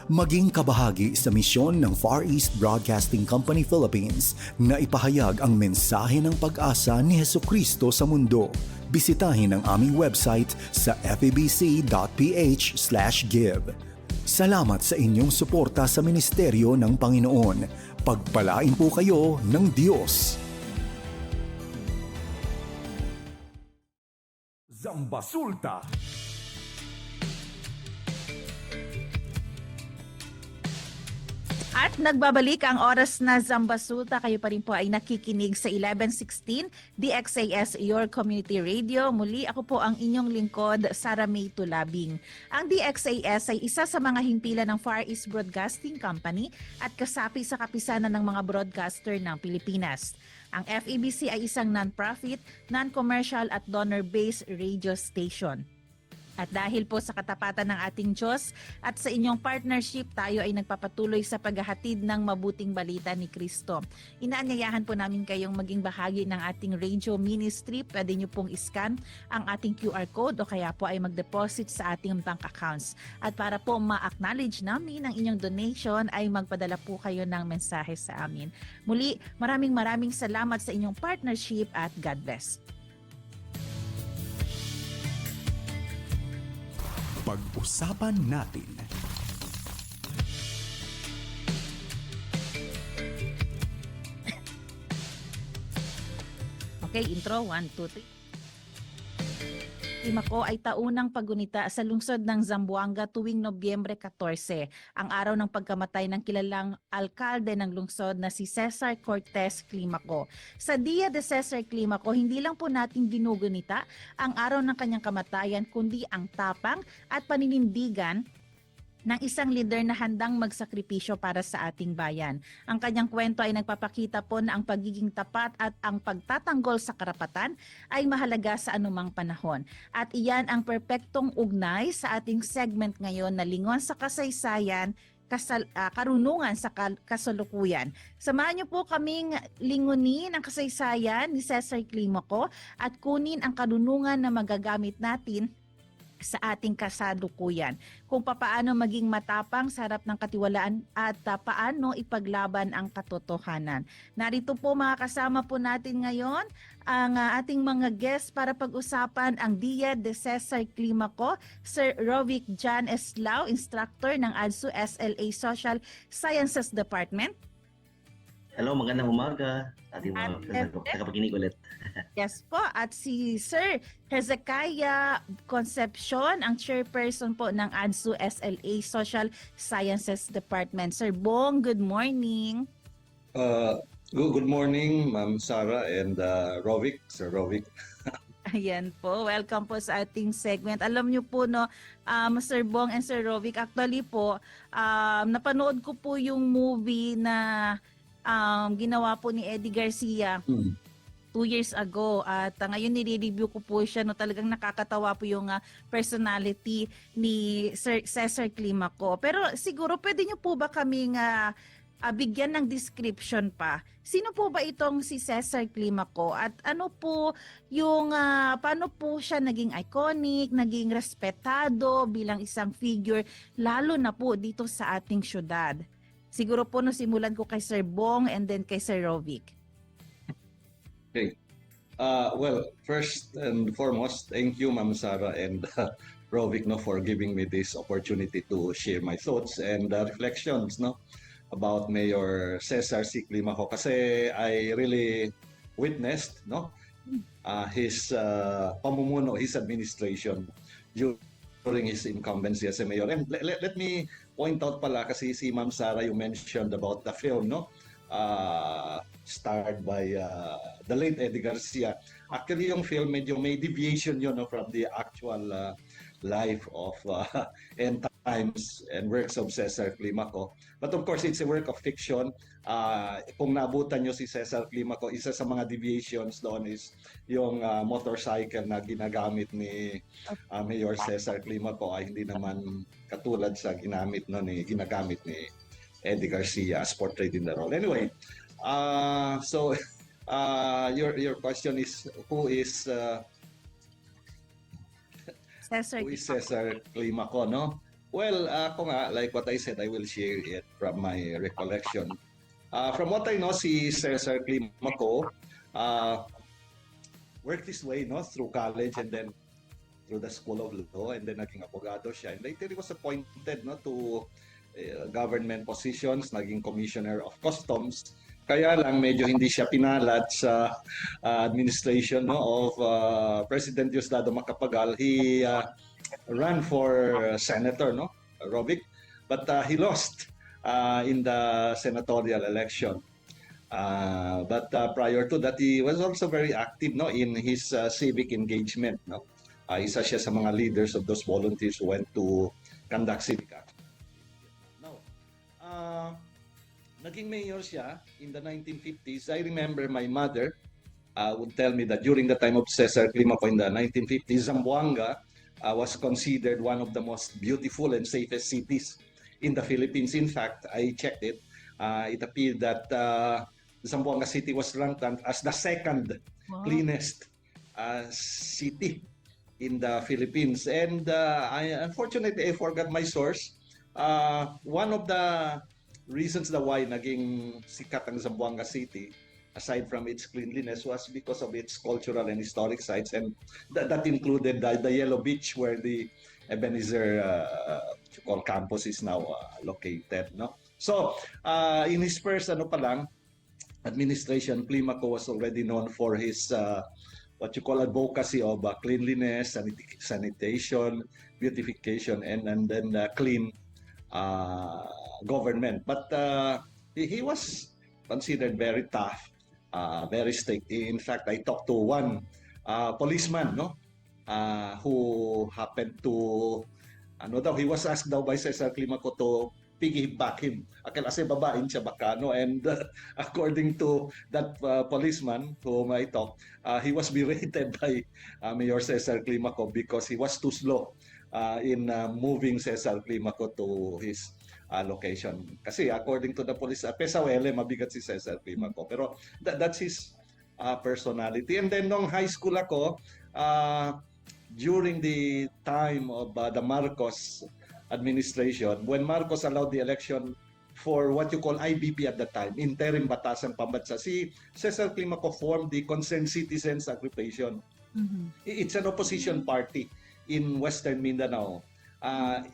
Maging kabahagi sa misyon ng Far East Broadcasting Company Philippines na ipahayag ang mensahe ng pag-asa ni Jesucristo sa mundo. Bisitahin ang aming website sa febc.ph/give. Salamat sa inyong suporta sa ministeryo ng Panginoon. Pagpalain po kayo ng Diyos. Zambasulta. At nagbabalik ang oras na Zambasulta. Kayo pa rin po ay nakikinig sa 1116 DXAS Your Community Radio. Muli ako po ang inyong lingkod, Sara May Tulabing. Ang DXAS ay isa sa mga himpilan ng Far East Broadcasting Company at kasapi sa kapisanan ng mga broadcaster ng Pilipinas. Ang FEBC ay isang non-profit, non-commercial at donor-based radio station. At dahil po sa katapatan ng ating Diyos at sa inyong partnership, tayo ay nagpapatuloy sa paghahatid ng mabuting balita ni Kristo. Inaanyayahan po namin kayong maging bahagi ng ating radio ministry. Pwede nyo pong iscan ang ating QR code o kaya po ay mag-deposit sa ating bank accounts. At para po ma-acknowledge namin ang inyong donation, ay magpadala po kayo ng mensahe sa amin. Muli, maraming salamat sa inyong partnership at God bless. Pag-usapan natin. Okay, intro. 1, 2, 3. Climaco ay taunang paggunita sa lungsod ng Zamboanga tuwing Nobyembre 14, ang araw ng pagkamatay ng kilalang alkalde ng lungsod na si Cesar Cortez Climaco. Sa Dia de Cesar Climaco, hindi lang po natin ginugunita ang araw ng kanyang kamatayan, kundi ang tapang at paninindigan ng isang leader na handang magsakripisyo para sa ating bayan. Ang kanyang kwento ay nagpapakita po na ang pagiging tapat at ang pagtatanggol sa karapatan ay mahalaga sa anumang panahon. At iyan ang perpektong ugnay sa ating segment ngayon na Lingon sa Kasaysayan, karunungan sa kasalukuyan. Samahan niyo po kaming lingunin ang kasaysayan ni Cesar Climaco at kunin ang karunungan na magagamit natin sa ating kasalukuyan, kung papaano maging matapang sa harap ng katiwalaan at paano ipaglaban ang katotohanan. Narito po mga kasama po natin ngayon ang ating mga guests para pag-usapan ang Dia de Cesar Climaco, Sir Rovic Jan Eslao, instructor ng ADSU SLA Social Sciences Department. Hello, magandang umaga sa ating mga tagapakinig ulit. Yes po, at si Sir Hezekiah Concepcion, ang chairperson po ng ADSU SLA Social Sciences Department. Sir Bong, good morning. Good morning, Ma'am Sarah and Rovic, Sir Rovic. Ayan po, welcome po sa ating segment. Alam niyo po no, Sir Bong and Sir Rovic, actually po, napanood ko po yung movie na ginawa po ni Eddie Garcia 2 years ago at ngayon nire-review ko po siya, no, talagang nakakatawa po yung personality ni Sir Cesar Climaco. Pero siguro pwede niyo po ba kaming bigyan ng description pa? Sino po ba itong si Cesar Climaco at ano po yung paano po siya naging iconic, naging respetado bilang isang figure lalo na po dito sa ating syudad? Siguro po no, simulan ko kay Sir Bong and then kay Sir Rovic. Okay. Well, first and foremost, thank you, Ma'am Sarah and Rovic, no, for giving me this opportunity to share my thoughts and reflections, no, about Mayor Cesar C. Climaco. Kasi I really witnessed, no, his pamumuno, his administration during his incumbency as a mayor. And let me point out pala, kasi si Ma'am Sarah, you mentioned about the film, no? Starred by the late Eddie Garcia. Actually, yung film medyo may deviation yun, no, from the actual life of and times and works of Cesar Climaco. But of course, it's a work of fiction. Kung nabutan nyo si Cesar Climaco, isa sa mga deviations doon is yung motorcycle na ginagamit ni Mayor Cesar Climaco ay hindi naman katulad sa ginagamit ni Eddie Garcia as portrayed in the role. Anyway, your question is who is Cesar Climaco, no? Well, ako nga, like what I said, I will share it from my recollection. From what I know, si Cesar Climaco worked his way, no, through college and then through the School of Law, and then naging abogado siya. And later he was appointed, no, to government positions, naging Commissioner of Customs. Kaya lang medyo hindi siya pinalad sa administration, no, of President Diosdado Macapagal. He ran for senator, no, Rovic, but he lost in the senatorial election. But prior to that, he was also very active, no, in his civic engagement, no. Isa siya sa mga leaders of those volunteers who went to conduct civic action. Now, naging mayor siya in the 1950s. I remember my mother would tell me that during the time of Cesar Climaco in the 1950s, Zamboanga was considered one of the most beautiful and safest cities in the Philippines. In fact, I checked it. It appeared that Zamboanga City was ranked as the second cleanest city in the Philippines. And unfortunately, I forgot my source. One of the reasons why naging sikat ang Zamboanga City, aside from its cleanliness, was because of its cultural and historic sites, and that included the Yellow Beach, where the Ebenezer campus is now located, no? So in his first administration, Climaco was already known for his what you call advocacy of cleanliness, sanitation, beautification, and then clean government. But he was considered very tough, very strict. In fact, I talked to one policeman, no, who happened to, he was asked daw by Cesar Climaco to piggyback him. Kasi babaeng siya baka, no? And according to that policeman whom I talked, he was berated by Mayor Cesar Climaco because he was too slow in moving Cesar Climaco to his location. Kasi according to the police, pesawele, mabigat si Cesar Climaco. Pero that's his personality. And then nung high school ako, during the time of the Marcos administration, when Marcos allowed the election for what you call IBP at the time, Interim Batasang Pambansa, si Cesar Climaco formed the Concerned Citizens Aggregation. It's an opposition party in Western Mindanao.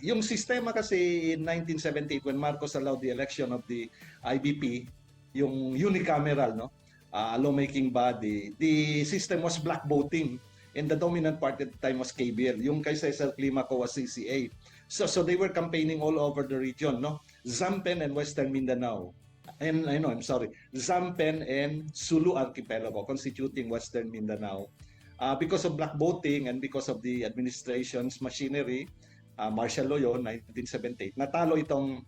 Yung sistema kasi in 1978 when Marcos allowed the election of the IBP, yung unicameral, no, lawmaking body, the system was black voting. And the dominant party at the time was KBL. Yung kay Cesar Climaco was CCA. So they were campaigning all over the region, no? Zampen and Western Mindanao. And Zampen and Sulu Archipelago constituting Western Mindanao. Because of black voting and because of the administration's machinery, martial law yun, 1978, natalo itong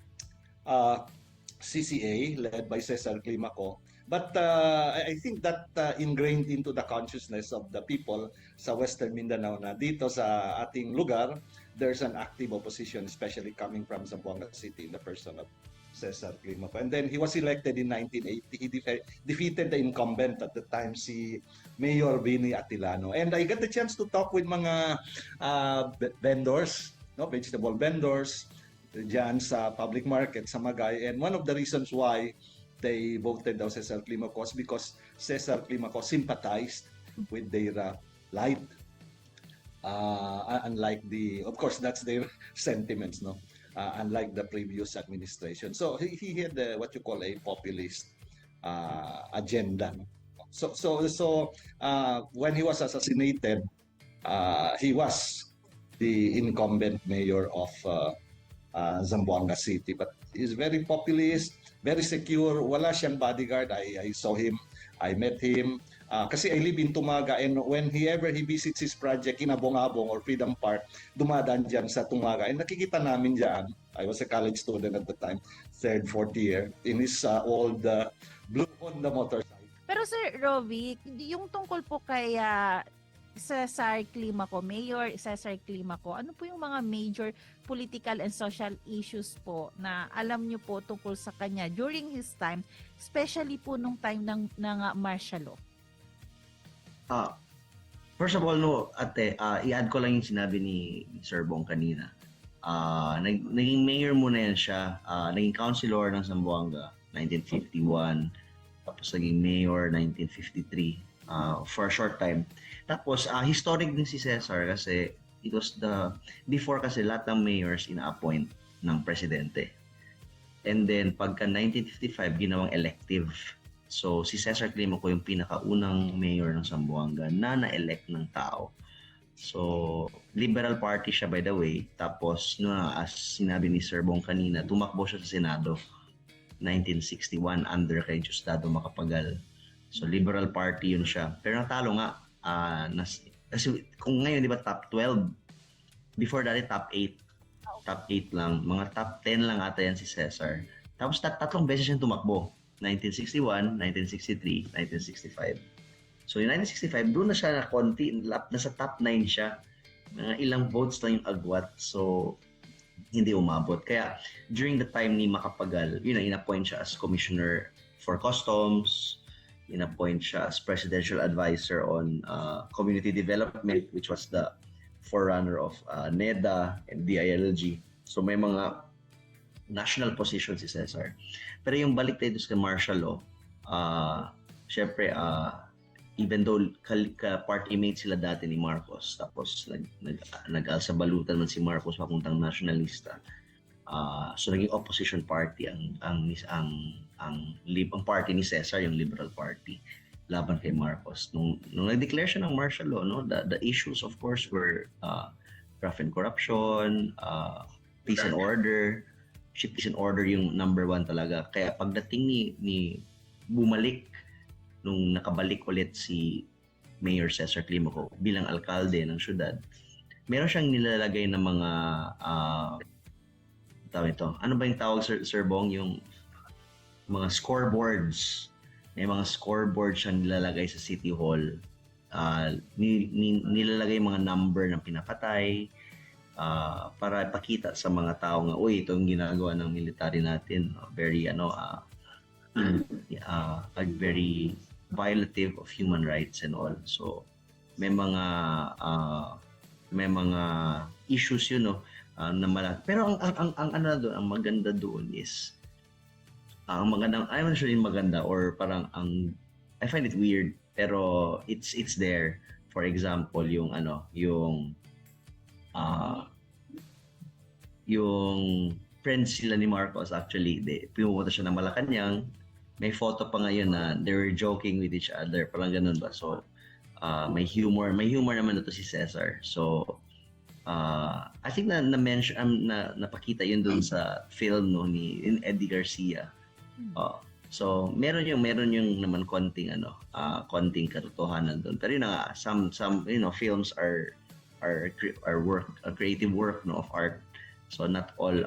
CCA led by Cesar Climaco. But I think that ingrained into the consciousness of the people sa Western Mindanao na dito sa ating lugar, there's an active opposition, especially coming from Zamboanga City in the person of Cesar Climaco. And then he was elected in 1980. He defeated the incumbent at the time, si Mayor Vinny Atilano. And I got the chance to talk with mga vendors, no, vegetable vendors, dyan sa public market sa Magay. And one of the reasons why they voted daw Cesar Climaco because Cesar Climaco sympathized with their light. Unlike of course, that's their sentiments, no? Unlike the previous administration. So he had what you call a populist agenda. So when he was assassinated, he was the incumbent mayor of Zamboanga City. But he's very populist, very secure, wala siyang bodyguard. I saw him, I met him. Kasi I live in Tumaga, and when he visits his project in Abong-Abong or Freedom Park, dumadaan dyan sa Tumaga. And nakikita namin dyan, I was a college student at the time, third, fourth year, in his old blue Honda motorcycle. Pero Sir Rovi, yung tungkol po kay Cesar Climaco, Mayor Cesar Climaco, ano po yung mga major political and social issues po na alam nyo po tungkol sa kanya during his time, especially po nung time ng martial law? First of all, no, ate, i-add ko lang yung sinabi ni Sir Bong kanina. Naging mayor muna yan siya, naging councilor ng Zamboanga 1951, tapos naging mayor 1953 for a short time. Tapos, historic din si Cesar kasi it was before kasi lahat ng mayors ina-appoint ng presidente. And then, pagka 1955, ginawang elective. So, si Cesar Climaco yung pinakaunang mayor ng Zamboanga na na-elect ng tao. So, Liberal Party siya by the way. Tapos, as sinabi ni Sir Bong kanina, tumakbo siya sa Senado 1961 under kay Diosdado Macapagal. So, Liberal Party yun siya. Pero natalo nga. Kasi kung ngayon, di ba, top 12. Before that, top 8. Top 8 lang. Mga top 10 lang ata yan si Cesar. Tapos tatlong beses siyang tumakbo. 1961, 1963, 1965. So, yung 1965, doon na siya na konti. Nasa top 9 siya. Mga ilang votes lang yung agwat. So, hindi umabot. Kaya, during the time ni Macapagal, in-appoint siya as Commissioner for Customs, in-appoint siya as Presidential Advisor on Community Development, which was the forerunner of NEDA and DILG. So may mga national positions si Cesar. Pero yung balik tayo sa martial law, syempre, even though party mate sila dati ni Marcos, tapos nag-alsabalutan man si Marcos papuntang nationalista, so naging opposition party ang ang party ni Cesar, yung Liberal Party, laban kay Marcos. Nung nag-declare siya ng martial law, no, the issues of course were graft and corruption, peace and order. Peace and order yung number one talaga. Kaya pagdating ni bumalik, nung nakabalik ulit si Mayor Cesar Climaco bilang alkalde ng syudad, meron siyang nilalagay na mga ano ba yung tawag, Sir Bong, yung mga scoreboards. May mga scoreboard siyang nilalagay sa City Hall. Nilalagay mga number ng pinapatay para ipakita sa mga tao nga, uy, ito yung ginagawa ng military natin. Very, very violative of human rights and all. So, may mga issues yun, no, na malaki. Pero ang maganda doon is, ang magandang, I'm not sure yung maganda or parang I find it weird, pero it's there. For example, yung friends sila ni Marcos, actually, pinupunta siya ng Malacanang. May photo pa ngayon na they were joking with each other, parang ganun ba? So, may humor naman ito si Cesar. So, I think na-mention, napakita yun dun sa film, no, ni Eddie Garcia. So meron yung naman konting katotohanan doon. Pero yun nga, some films are creative work, no, of art. So not all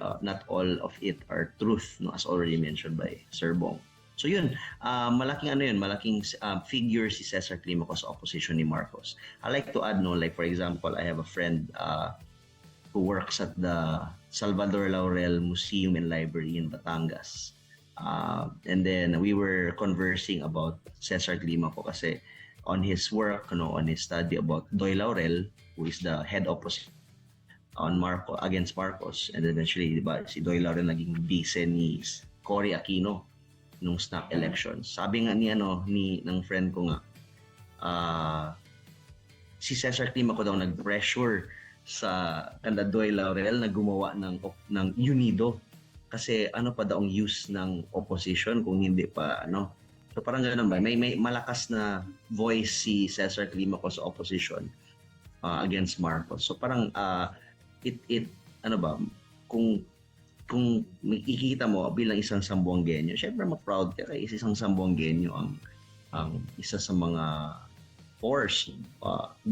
of it are truth, no, as already mentioned by Sir Bong. So yun, malaking figure si Cesar Climaco sa opposition ni Marcos. I like to add, no, like for example, I have a friend who works at the Salvador Laurel Museum and Library in Batangas. And then we were conversing about Cesar Climaco kasi on his work, on his study about Doy Laurel, who is the head opposition against Marcos, and eventually, diba, si Doy Laurel naging vice ni Cory Aquino nung snap elections. Sabi nga ng friend ko nga, si Cesar Climaco daw nag-pressure sa kanda Doy Laurel na gumawa ng UNIDO. Kasi ano pa daw ang use ng opposition kung hindi pa So parang ganoon ba? May malakas na voice si Cesar Climaco sa opposition against Marcos. So parang kung makikita mo bilang isang Sambuangueño, syempre ma-proud ka kay isang Sambuangueño ang isa sa mga force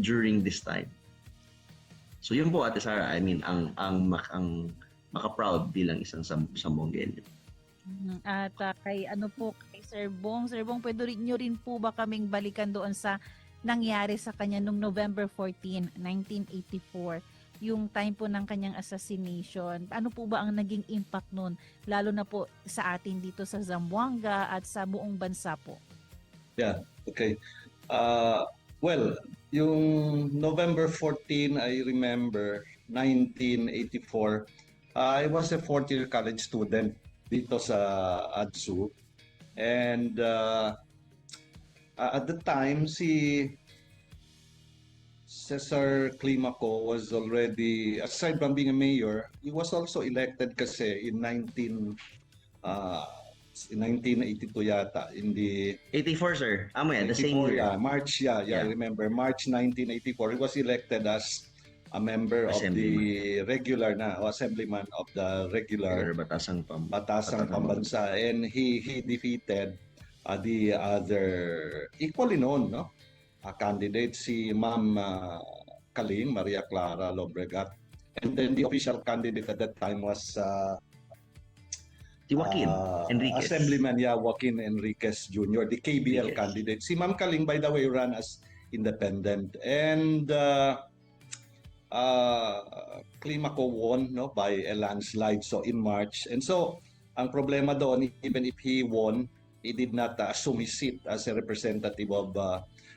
during this time. So yun po, Ate Sara, I mean ang maka-proud bilang isang Sambuangueño. At kay Sir Bong, pwede nyo rin po ba kaming balikan doon sa nangyari sa kanya nung November 14, 1984, yung time po ng kanyang assassination? Ano po ba ang naging impact nun, lalo na po sa atin dito sa Zamboanga at sa buong bansa po? Yeah, okay. Well, yung November 14, I remember, 1984, I was a fourth-year college student dito sa ADSU. And at the time, si Cesar Climaco was already, aside from being a mayor, he was also elected kasi in 1982 yata, in the 84, sir. The same year. Yeah, March, I remember. March 1984, he was elected as a member of the regular assemblyman of the regular Batasang Pambansa, and he defeated the other equally known candidate, si Ma'am Kaling, Maria Clara Lobregat, and then the official candidate at that time was Joaquin Enriquez. Assemblyman Joaquin Enriquez Jr., the KBL candidate. Si Ma'am Kaling, by the way, ran as independent, and Climaco won by a landslide in March. And so ang problema doon, even if he won, he did not assume his seat as a representative of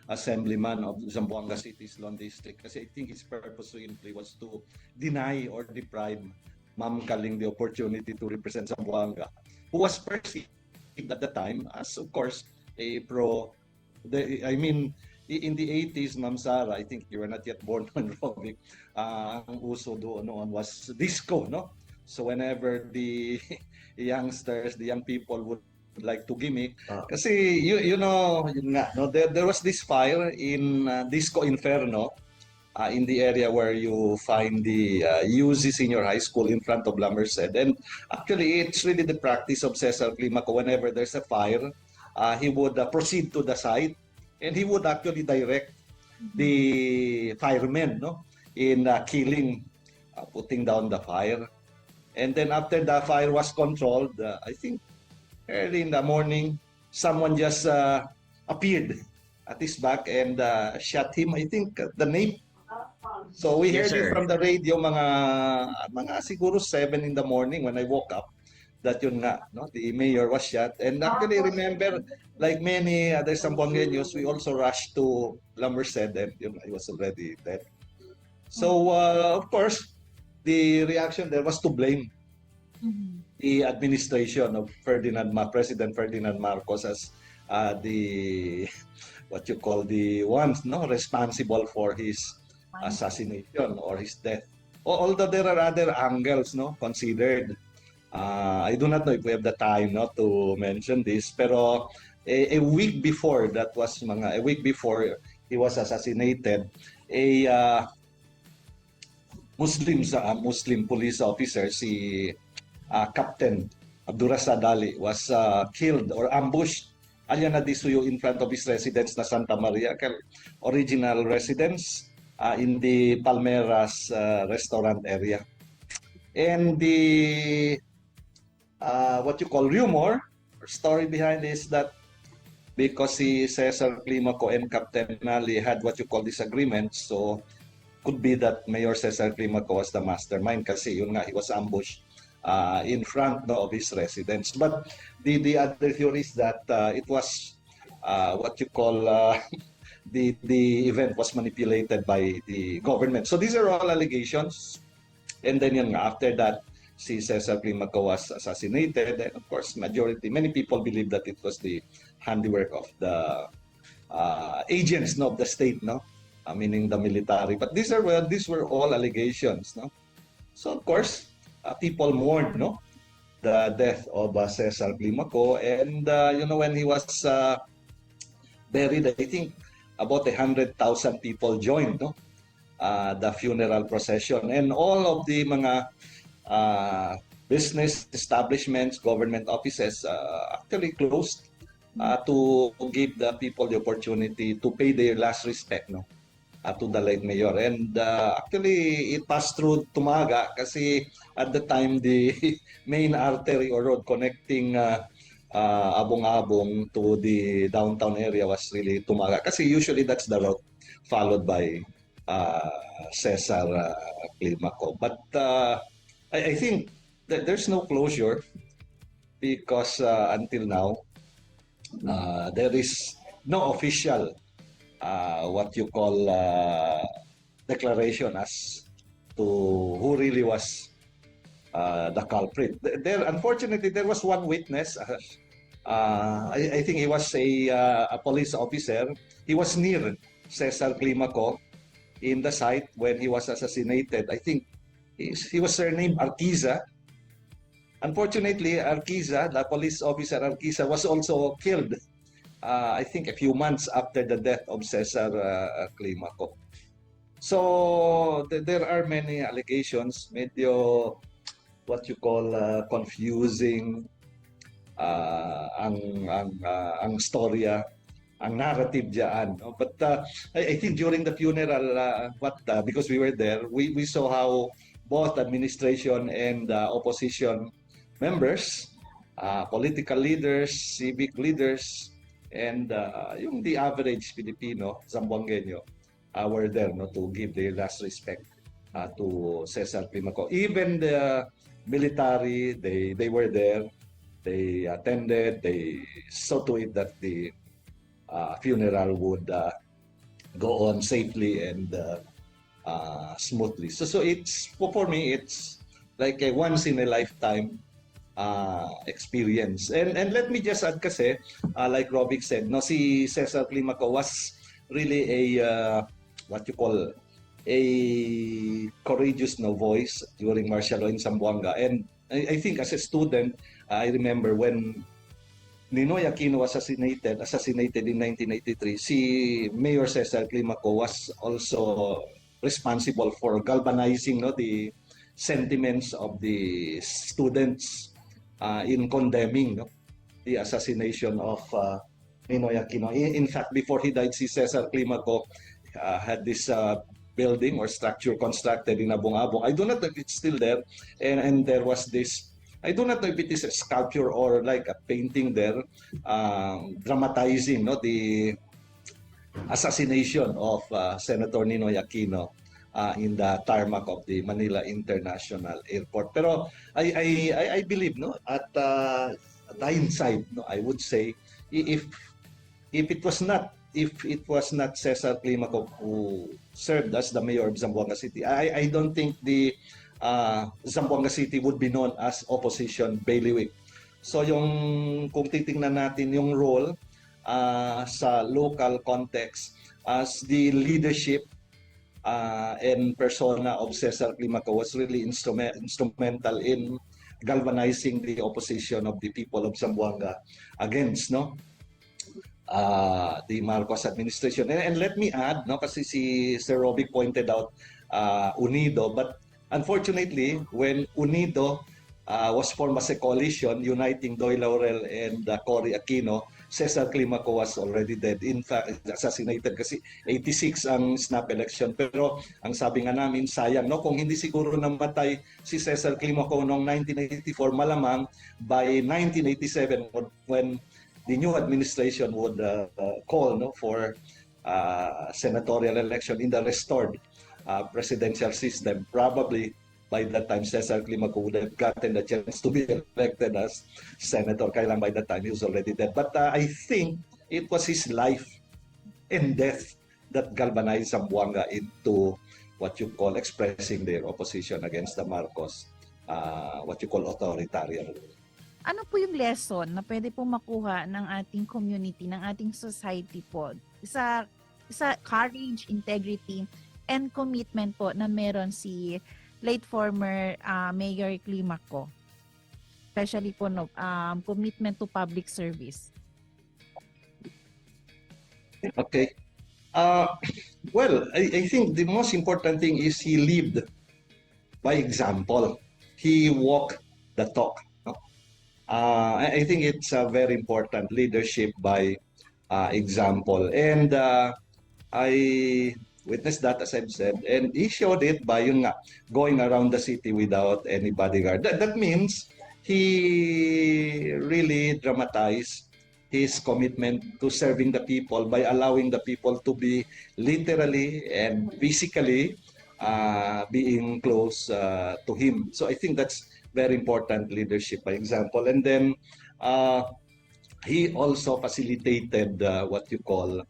assemblyman of Zamboanga City's Lone District, kasi I think his purpose simply was to deny or deprive Ma'am Kaling the opportunity to represent Zamboanga, who was perceived at the time as, of course, a in the 80s, Ma'am Sara, I think you were not yet born when Robic, ang uso doon noon was disco, no? So whenever the youngsters, the young people would like to gimmick. Kasi you know, yun nga, no, there was this fire in Disco Inferno in the area where you find the UZ Senior High School in front of La Merced. And actually, it's really the practice of Cesar Climaco. Whenever there's a fire, he would proceed to the site and he would actually direct the firemen, no, in killing, putting down the fire. And then after the fire was controlled, I think early in the morning, someone just appeared at his back and shot him, I think, the nape. So we Yes, heard it sir. from the radio mga siguro 7 in the morning when I woke up that yun nga, no, the mayor was shot. And actually remember, like many other Zamboangueños, we also rushed to La Merced and yun, he was already dead. So of course, the reaction there was to blame the administration of President Ferdinand Marcos as the what you call the ones, no, responsible for his assassination or his death. Although there are other angles, no, considered. I do not know if we have the time, no, to mention this. Pero a week before, that was a week before he was assassinated, a Muslim police officer, si Captain Abdurrasad Ali, was killed or ambushed Aliana di Suyo in front of his residence na Santa Maria, original residence in the Palmeras restaurant area. And the what you call rumor or story behind is that because si Cesar Climaco and Captain Ali had what you call disagreements, so could be that Mayor Cesar Climaco was the mastermind kasi yun nga, he was ambushed in front, no, of his residence. But the other theory is that it was what you call the event was manipulated by the government. So these are all allegations. And then yun nga, after that, si Cesar Climaco was assassinated. And of course, many people believe that it was the handiwork of the agents, no, of the state, no, meaning the military. But these were all allegations, no. So of course, people mourned, no, the death of Cesar Climaco. And you know, when he was buried, I think about 100,000 people joined, no, the funeral procession, and all of the mga business establishments, government offices actually closed to give the people the opportunity to pay their last respect, no, to the late mayor. And actually it passed through Tumaga kasi at the time the main artery or road connecting Abong-Abong to the downtown area was really Tumaga kasi usually that's the route followed by Cesar Climaco. But I think that there's no closure because until now there is no official what you call declaration as to who really was the culprit. Unfortunately, there was one witness. I think he was a police officer. He was near Cesar Climaco in the site when he was assassinated. I think he was surnamed Arquiza. Unfortunately, Arquiza, the police officer Arquiza, was also killed, I think a few months after the death of Cesar Climaco. So there are many allegations, medyo what you call confusing ang storya, ang narrative diyan. No? But I think during the funeral, because we were there, we saw how both administration and opposition members, political leaders, civic leaders, and yung the average Filipino, Zamboangueño, were there, no, to give their last respect to Cesar Climaco. Even the military, they were there. They attended. They saw to it that the funeral would go on safely and smoothly. So it's, for me, it's like a once in a lifetime experience. And let me just add kasi, like Robic said, no, si Cesar Climaco was really a what you call a courageous, no, voice during martial law in Zamboanga. And I think as a student, I remember when Ninoy Aquino was assassinated in 1983, si Mayor Cesar Climaco was also responsible for galvanizing the sentiments of the students in condemning the assassination of Ninoy Aquino. In fact, before he died, si Cesar Climaco had this building or structure constructed in Abong-Abong. I do not know if it's still there, and there was this, I do not know if it is a sculpture or like a painting there, dramatizing the assassination of Senator Ninoy Aquino in the tarmac of the Manila International Airport. Pero I believe at hindsight, I would say if it was not Cesar Climaco who served as the mayor of Zamboanga City, I don't think the Zamboanga City would be known as opposition bailiwick. So kung titingnan natin yung role sa local context, as the leadership and persona of Cesar Climaco was really instrumental in galvanizing the opposition of the people of Zamboanga against the Marcos administration. And let me add, kasi si Sir Robic pointed out UNIDO, but unfortunately, when UNIDO was formed as a coalition uniting Doy Laurel and Cory Aquino, Cesar Climaco was already dead. In fact, assassinated kasi 86 ang snap election. Pero ang sabi nga namin, sayang, kung hindi siguro namatay si Cesar Climaco noong 1984, malamang by 1987 when the new administration would call for senatorial election in the restored presidential system, probably by that time Cesar Climaco would have gotten the chance to be elected as senator. Kaya lang by that time he was already dead. But I think it was his life and death that galvanized Zamboanga into what you call expressing their opposition against the Marcos, what you call authoritarian rule. Ano po yung lesson na pwede po makuha ng ating community, ng ating society po sa courage, integrity, and commitment po na meron si late former Mayor Climaco, especially po commitment to public service? Okay. Well, I think the most important thing is he lived by example. He walked the talk. I think it's a very important leadership by example. And I witnessed that, as I've said, and he showed it by going around the city without any bodyguard. That means he really dramatized his commitment to serving the people by allowing the people to be literally and physically being close to him. So I think that's very important leadership by example. And then he also facilitated what you call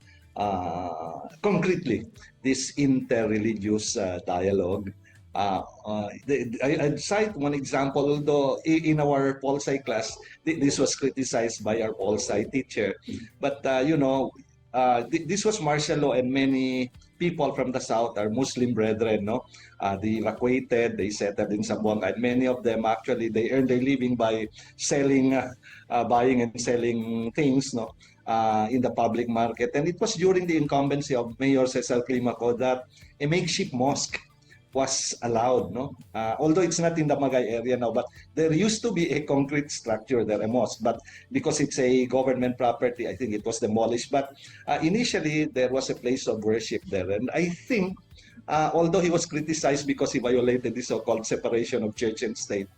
concretely this interreligious dialogue. I'd cite one example, although in our Pol Sci class, this was criticized by our Pol Sci teacher. But, this was martial law, and many people from the South are Muslim brethren, they evacuated, they settled in Zamboanga, and many of them actually, they earn their living by selling, buying and selling things, in the public market. And it was during the incumbency of Mayor Cesar Climaco that a makeshift mosque was allowed, although it's not in the Magay area now, but there used to be a concrete structure there, a mosque, but because it's a government property, I think it was demolished. But initially, there was a place of worship there. And I think, although he was criticized because he violated the so-called separation of church and state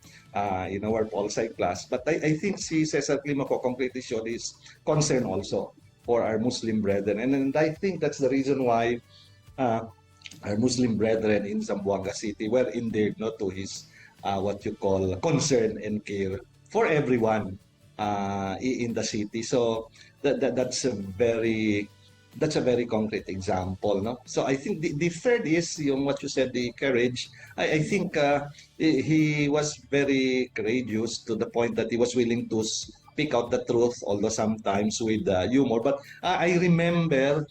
in our Pol Sci class, but I think si Cesar Climaco concretely showed his concern also for our Muslim brethren. And I think that's the reason why our Muslim brethren in Zamboanga City were endeared to his what you call concern and care for everyone in the city. So that's a very concrete example, So I think the third is what you said, the courage. I think he was very courageous to the point that he was willing to speak out the truth, although sometimes with humor. But I remember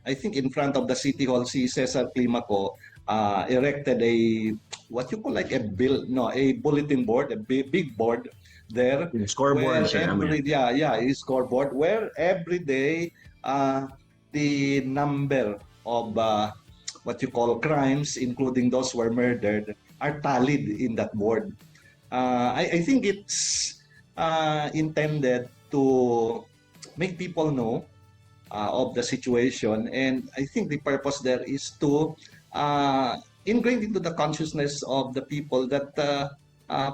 I think in front of the City Hall, si Cesar Climaco erected a what you call like a bulletin board, a big board there. Yung scoreboard, sir. Is scoreboard where every day the number of what you call crimes, including those who were murdered, are tallied in that board. I think it's intended to make people know of the situation, and I think the purpose there is to ingrain into the consciousness of the people that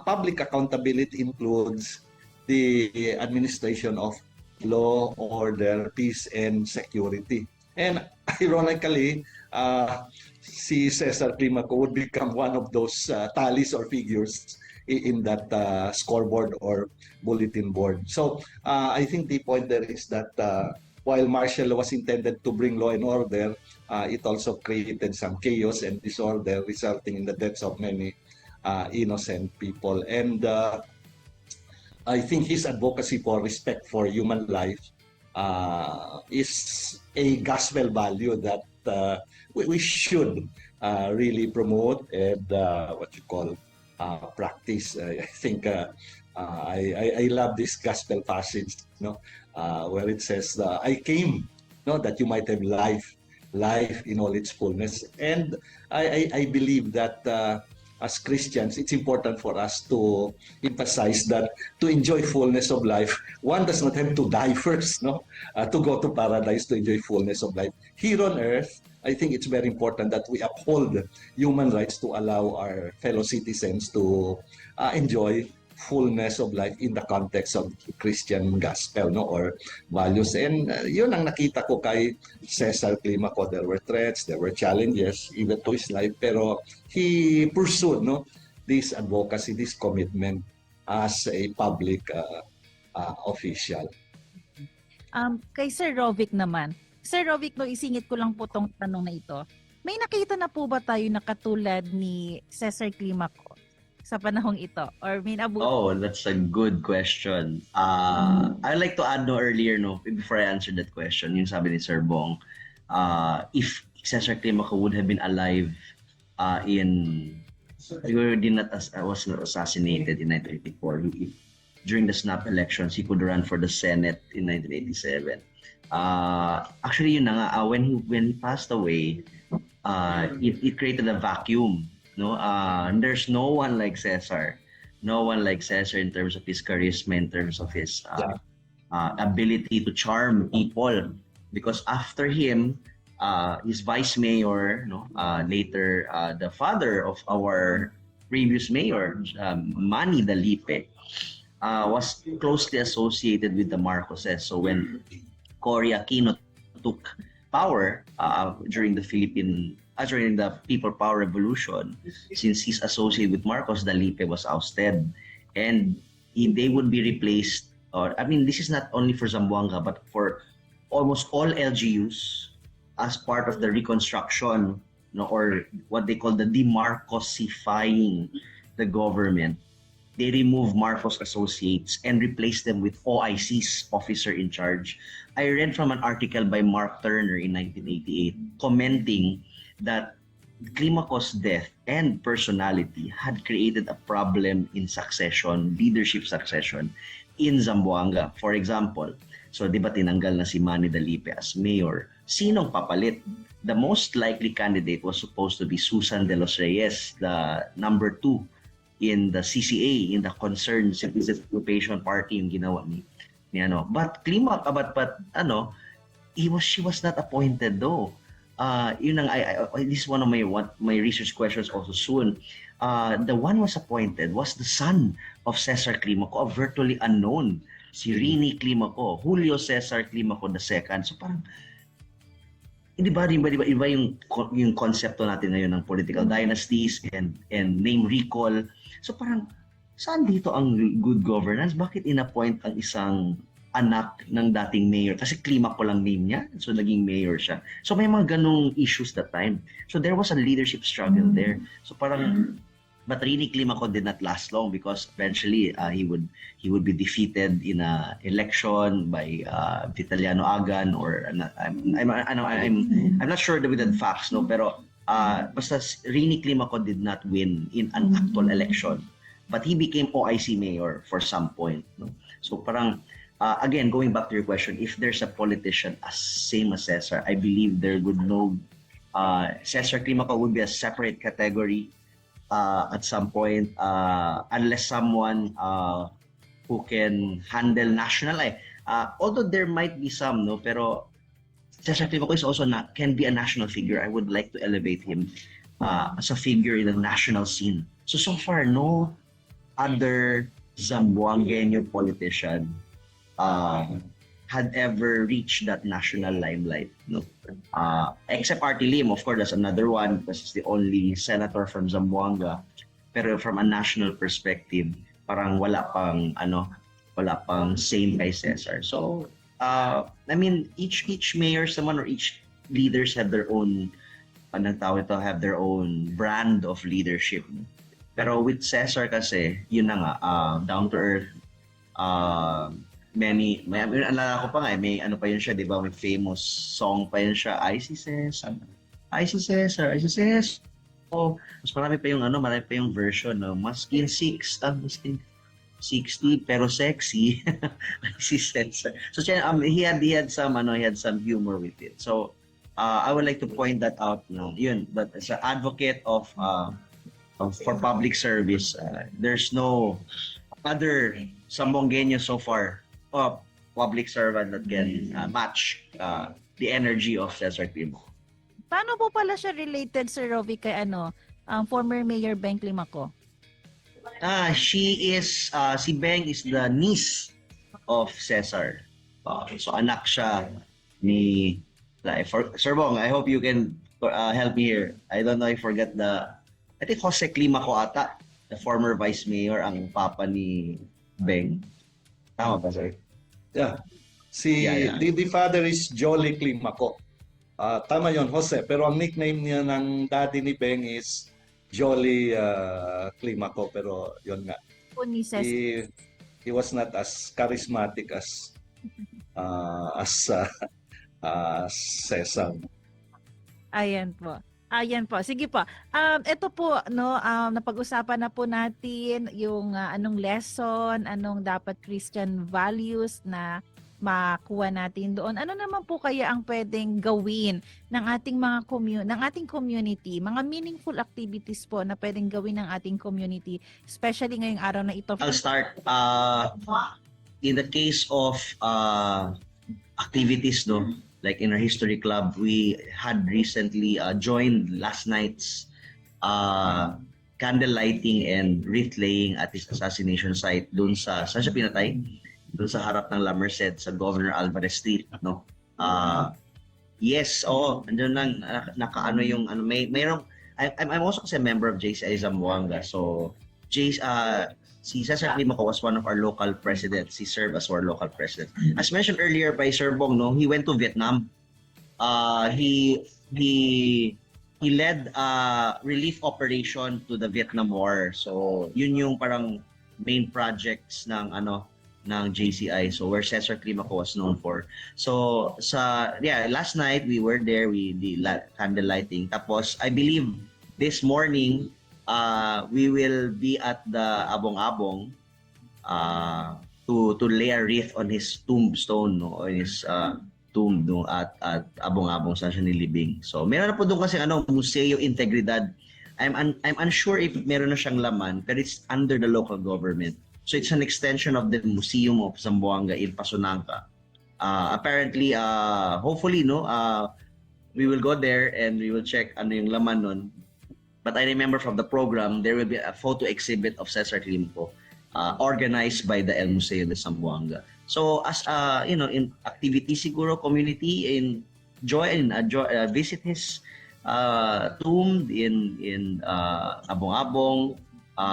public accountability includes the administration of law, order, peace, and security. And ironically, si Cesar Climaco would become one of those tallies or figures in that scoreboard or bulletin board. So I think the point there is that while martial law was intended to bring law and order, it also created some chaos and disorder, resulting in the deaths of many innocent people. And I think his advocacy for respect for human life is a gospel value that we should really promote and practice. I think I love this gospel passage, where it says, "I came, that you might have life in all its fullness." And I believe that as Christians, it's important for us to emphasize that to enjoy fullness of life, one does not have to die first, to go to paradise to enjoy fullness of life. Here on earth, I think it's very important that we uphold human rights to allow our fellow citizens to enjoy fullness of life in the context of Christian gospel, or values. And yun ang nakita ko kay Cesar Climaco. There were threats, there were challenges, even to his life, pero he pursued this advocacy, this commitment as a public official. Kay Sir Rovic naman. Sir Rovic, isingit ko lang po tong tanong na ito. May nakita na po ba tayo na katulad ni Cesar Climaco sa panahong ito? Or may nabuti? Oh, that's a good question. I'd like to add earlier, before I answer that question, yung sabi ni Sir Bong, if Cesar Climaco would have been alive was not assassinated in 1984. During the snap elections, he could run for the Senate in 1987. Actually, yun na nga, when he passed away, it created a vacuum. There's no one like Cesar. No one like Cesar in terms of his charisma, in terms of his ability to charm people. Because after him, his vice mayor, later the father of our previous mayor, Manny Dalipe, was closely associated with the Marcoses. So when Cory Aquino took power during the People Power Revolution, since he's associated with Marcos, Dalipe was ousted, and they would be replaced. This is not only for Zamboanga, but for almost all LGUs as part of the reconstruction, or what they call the demarcosifying the government. They removed Marcos associates and replaced them with OIC's officer in charge. I read from an article by Mark Turner in 1988 commenting that Climaco's death and personality had created a problem in leadership succession in Zamboanga. For example, so di ba tinanggal na si Manny Dalipe as mayor? Sinong papalit? The most likely candidate was supposed to be Susan De Los Reyes, the number 2 in the CCA, in the Concerned Citizen Occupation Party, yung ginawa ni But Climaco, she was not appointed though. This is one of my research questions also soon. The one was appointed was the son of Cesar Climaco, virtually unknown, si Rini Climaco, Julio Cesar Climaco II. So parang, iba yung konsepto natin ngayon ng political dynasties and name recall. So parang, saan dito ang good governance? Bakit inappoint ang isang anak ng dating mayor? Kasi Climaco lang name niya, so naging mayor siya. So may mga ganong issues that time. So there was a leadership struggle there. So parang, but Rini Climaco did not last long because eventually he would be defeated in a election by Vitaliano Agan, or I'm not sure with the facts, pero basta Rini Climaco did not win in an actual election. but he became OIC mayor for some point. No? So parang, again, going back to your question, if there's a politician as same as Cesar, I believe there would no, Cesar Climaco would be a separate category at some point, unless someone who can handle national. Although there might be some, no, pero Cesar Climaco is also can be a national figure. I would like to elevate him as a figure in the national scene. So far, no other Zamboangueño politician had ever reached that national limelight. No, except Artie Lim, of course, that's another one because he's the only senator from Zamboanga. Pero from a national perspective, parang wala pang same kay Cesar. So, I mean, each mayor naman or each leaders have their own, have their own brand of leadership. Pero with Cesar kasi, yun na nga, down to earth, may alala ko pa nga, may ano pa yun siya, di ba? May famous song pa yun siya, I see Cesar. Oh, mas marami pa yung version, no? Maskin 60 pero sexy. Si Cesar. So he had some humor with it. So I would like to point that out, no. Yun, but as an advocate of for public service, there's no other Zamboangueño so far public servant that can match the energy of Cesar Climaco. Paano po pala siya related, Sir Rovi, kay former Mayor Beng Climaco? Si Beng is the niece of Cesar. So anak siya ni Sir Bong, I hope you can help me here. I don't know, I forget I think Jose Climaco ata, the former vice mayor, ang papa ni Beng. Tama ba, sir? Yeah. The father is Jolly Climaco. Tama yon, Jose. Pero ang nickname niya ng daddy ni Beng is Jolly Climaco. Pero yon nga. He was not as charismatic as Cesar. Ayan po. Sige po. Ito po, no, napag-usapan na po natin yung anong lesson, anong dapat Christian values na makuha natin doon. Ano naman po kaya ang pwedeng gawin ng ating ating community, mga meaningful activities po na pwedeng gawin ng ating community, especially ngayong araw na ito? I'll start. In the case of activities, no, like in our history club, we had recently joined last night's candle lighting and wreath laying at his assassination site doon saan siya pinatay? Doon sa harap ng La Merced sa Governor Alvarez Street, no? Yes, andun lang nakaano yung mayroong I'm also kasi a member of JCI Zamboanga. So si Cesar Climaco was one of our local presidents. He served as our local president. As mentioned earlier by Sir Bong, no, he went to Vietnam. He led a relief operation to the Vietnam War. So yun yung parang main projects ng JCI. So where Cesar Climaco was known for. So last night we were there. We did candle lighting. Tapos I believe this morning we will be at the Abong-Abong to lay a wreath on his tombstone, no, on his tomb, no, at Abong-Abong saan siya nilibing. So meron na po doon kasi Museo Integridad. I'm unsure if meron na siyang laman, pero it's under the local government. So it's an extension of the Museum of Zamboanga in Pasunanca. Apparently, hopefully, no, we will go there and we will check ano yung laman nun. But I remember from the program, there will be a photo exhibit of Cesar Climaco organized by the El Museo de Zamboanga. So as in activity siguro, community, visit his tomb in Abong-Abong.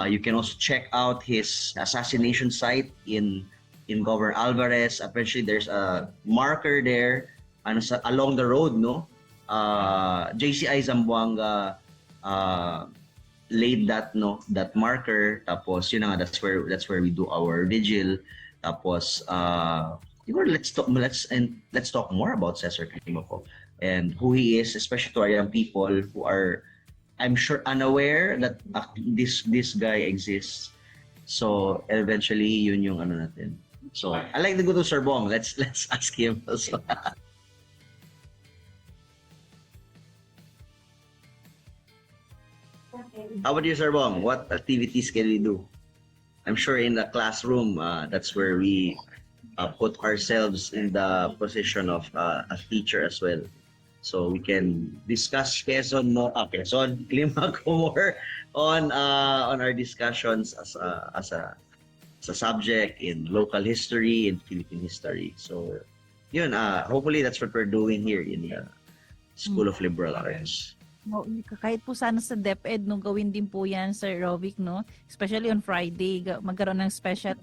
You can also check out his assassination site in Governor Alvarez. Apparently, there's a marker there along the road, no? JCI Zamboanga laid that marker. Tapos yun nga, that's where we do our vigil. Tapos let's talk more about Cesar Climaco and who he is, especially to our young people who are, I'm sure, unaware that this guy exists. So eventually yun yung ano natin. So I like to go to Sir Bong. Let's ask him also. How about you, Sir Bong? What activities can we do? I'm sure in the classroom, that's where we put ourselves in the position of a teacher as well. So we can discuss Quezon Klima ko more on our discussions as a subject in local history and Philippine history. So yun, hopefully that's what we're doing here in the School of Liberal Arts. No, kahit po sana sa DepEd, no, gawin din po yan, Sir Rovic, no? Especially on Friday, magkaroon ng special.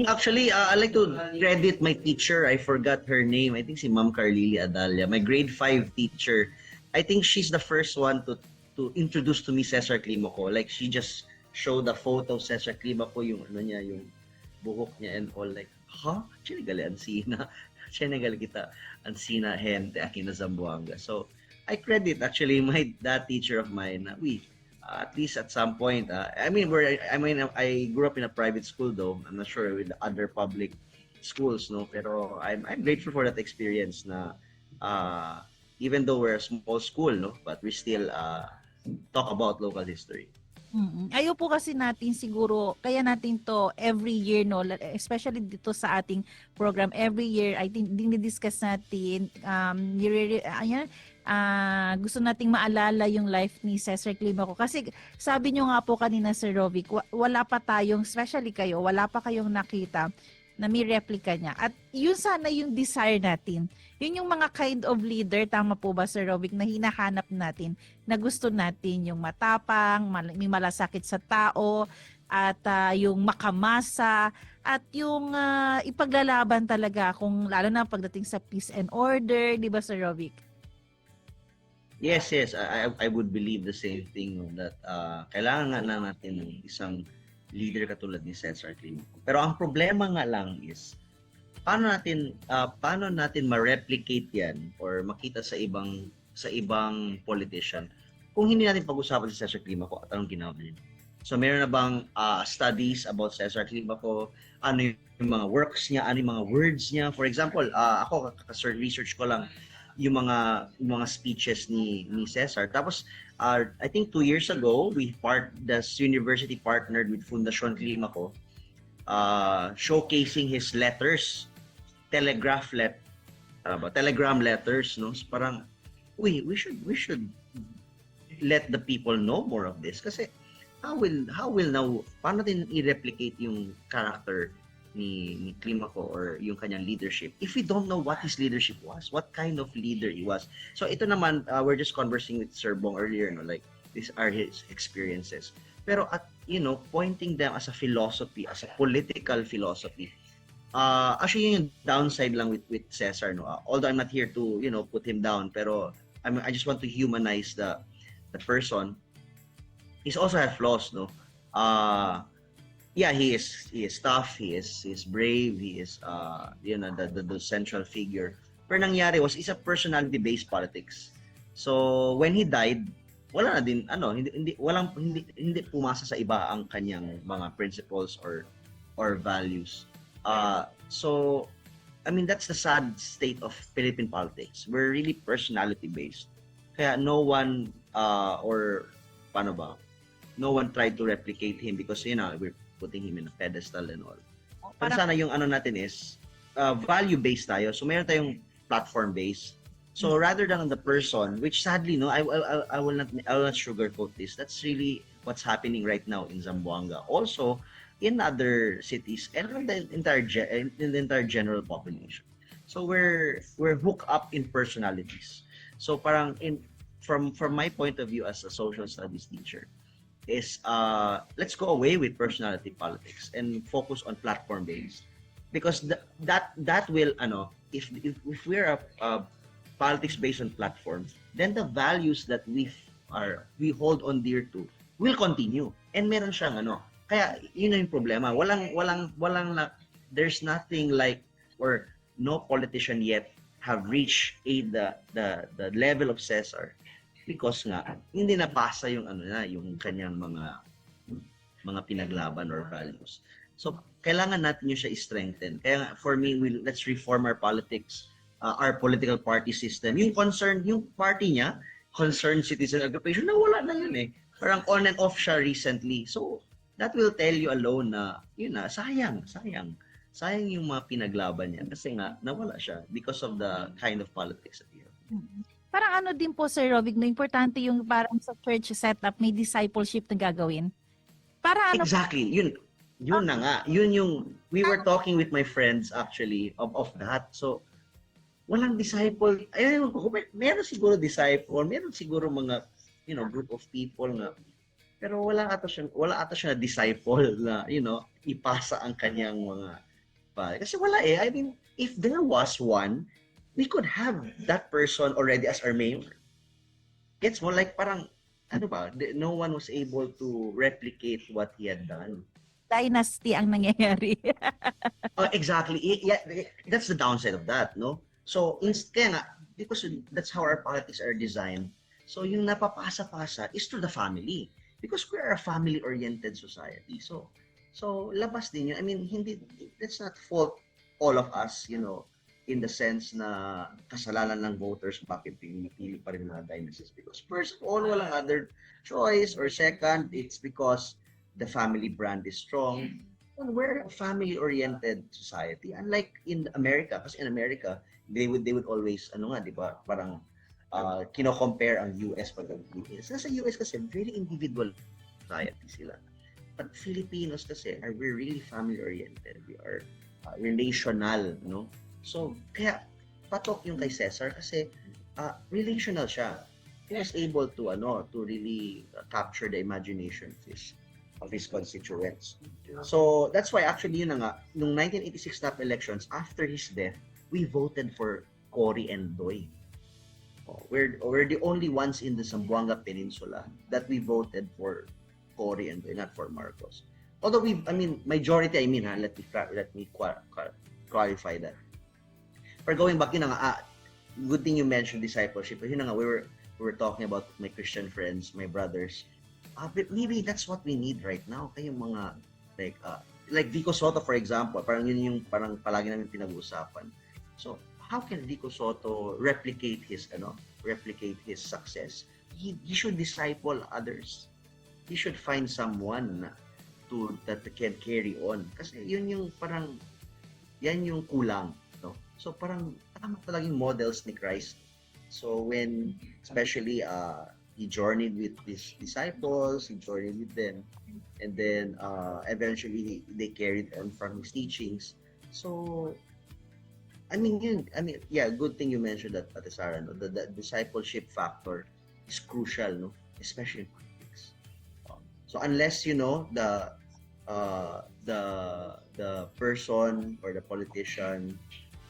Actually, I like to credit my teacher. I forgot her name. I think si Ma'am Carlili Adalia, my grade 5 teacher. I think she's the first one to introduce to me Cesar Climaco. Like, she just showed a photo of Cesar Climaco, yung ano niya, yung buhok niya and all. Like, Chinigali ansina. Chinigali kita ansina gente aquí na Zamboanga. So, I credit actually that teacher of mine. At least at some point. I grew up in a private school though. I'm not sure with the other public schools, no. Pero I'm grateful for that experience. Na even though we're a small school, no, but we still talk about local history. Ayaw po kasi natin siguro, kaya natin to every year, no, especially dito sa ating program, every year, I think, dinidiscuss natin, gusto nating maalala yung life ni Cesar Climaco. Kasi sabi nyo nga po kanina, Sir Rovic, wala pa tayong, especially kayo, wala pa kayong nakita na may replica niya. At yun sana yung desire natin. Yun yung mga kind of leader, tama po ba, Sir Rovic, na hinahanap natin, na gusto natin yung matapang, may malasakit sa tao, at yung makamasa, at yung ipaglalaban talaga, kung lalo na pagdating sa peace and order, di ba, Sir Rovic? Yes. I would believe the same thing, no, that kailangan nga na natin ng isang leader katulad ni Cesar Climaco. Pero ang problema nga lang is paano natin ma-replicate yan or makita sa ibang politician kung hindi natin pag-usapan si Cesar Climaco at anong ginawa niya. So meron na bang studies about Cesar Climaco? Ano yung mga works niya, ano yung mga words niya? For example, ako research ko lang yung mga speeches ni Cesar. Tapos I think 2 years ago, the university partnered with Fundación Climaco, showcasing his letters, telegram letters, no? So parang we should let the people know more of this kasi how will now paano din i-replicate yung character ni Climaco or yung kanyang leadership if we don't know what his leadership was, what kind of leader he was. So ito naman, we're just conversing with Sir Bong earlier, no, like these are his experiences, pero at pointing them as a philosophy, as a political philosophy. Actually yung downside lang with Cesar, no, although I'm not here to put him down, pero I just want to humanize the person. He's also had flaws, no. Yeah, he is tough, he is brave, he is the central figure. Pero nangyari was, it's a personality-based politics. So when he died, wala na din hindi pumasa sa iba ang kanyang mga principles or values. So I mean, that's the sad state of Philippine politics. We're really personality-based. Kaya no one no one tried to replicate him because we're putting him in a pedestal and all. Pero sana yung natin is value-based tayo. So meron tayong platform-based. So rather than on the person, which sadly, no, I will not sugarcoat this. That's really what's happening right now in Zamboanga. Also in other cities and in the entire general population. So we're hooked up in personalities. So parang from my point of view as a social studies teacher, is let's go away with personality politics and focus on platform based, because that will if we're a politics based on platforms, then the values that we hold on dear to will continue, and meron siyang kaya yun yung problema, walang there's nothing like, or no politician yet have reached the level of Cesar. Because nga, hindi napasa yung yung kanyang mga mga pinaglaban or values. So, kailangan natin yung siya i-strengthen. Kaya nga, for me, let's reform our politics, our political party system. Yung concern, yung party niya, concerned citizen occupation, nawala na yun eh. Parang on and off siya recently. So, that will tell you alone na, yun na, sayang. Sayang yung mga pinaglaban niya. Kasi nga, nawala siya because of the kind of politics that he has. Parang ano din po, Sir Rovig, no, importante yung parang sa church setup, may discipleship na gagawin. Para ano? Exactly. Yun na nga. Yun yung, we were talking with my friends actually of that. So, walang disciple. Ayun, meron siguro disciple, meron siguro mga, group of people na, pero wala ata siya na disciple na, ipasa ang kanyang mga, kasi wala eh. I mean, if there was one, we could have that person already as our mayor. It's more like parang, no one was able to replicate what he had done. Dynasty ang nangyayari. Exactly. Yeah, that's the downside of that, no? So, kaya nga, because that's how our politics are designed. So, yung napapasa-pasa is through the family. Because we are a family-oriented society. So labas din yun. I mean, let's not fault all of us, in the sense na kasalanan ng voters bakit pinipili pa rin mga dynasties. Because first of all, walang other choice. Or second, it's because the family brand is strong. And we're a family-oriented society. Unlike in America, kasi in America, they would always, di ba, parang kino-compare ang US pag ang US. Sa US kasi, very individual society sila. But Filipinos kasi, we're really family-oriented. We are relational, no? So, kaya, patok yung kay Cesar kasi relational siya. He was able to, to really capture the imagination of his constituents. So, that's why actually yun na nga, nung 1986 snap elections, after his death, we voted for Cory and Doy. We're the only ones in the Zamboanga Peninsula that we voted for Cory and Doy, not for Marcos. Although majority, let me clarify that. For going back, yun na nga, good thing you mentioned discipleship. Yun na nga, we were talking about my Christian friends, my brothers. But maybe that's what we need right now. Kayong mga, like Vico Soto, for example, parang yun yung parang palagi namin pinag-uusapan. So, how can Vico Soto replicate his success? He should disciple others. He should find someone that can carry on. Kasi yun yung parang, yan yung kulang. No? So, parang tama talagang models ni Christ. So, when, especially, he journeyed with his disciples, he journeyed with them, and then eventually they carried on from his teachings. So, good thing you mentioned that, Ate Sarah, no? The discipleship factor is crucial, no? Especially in politics. So unless the person or the politician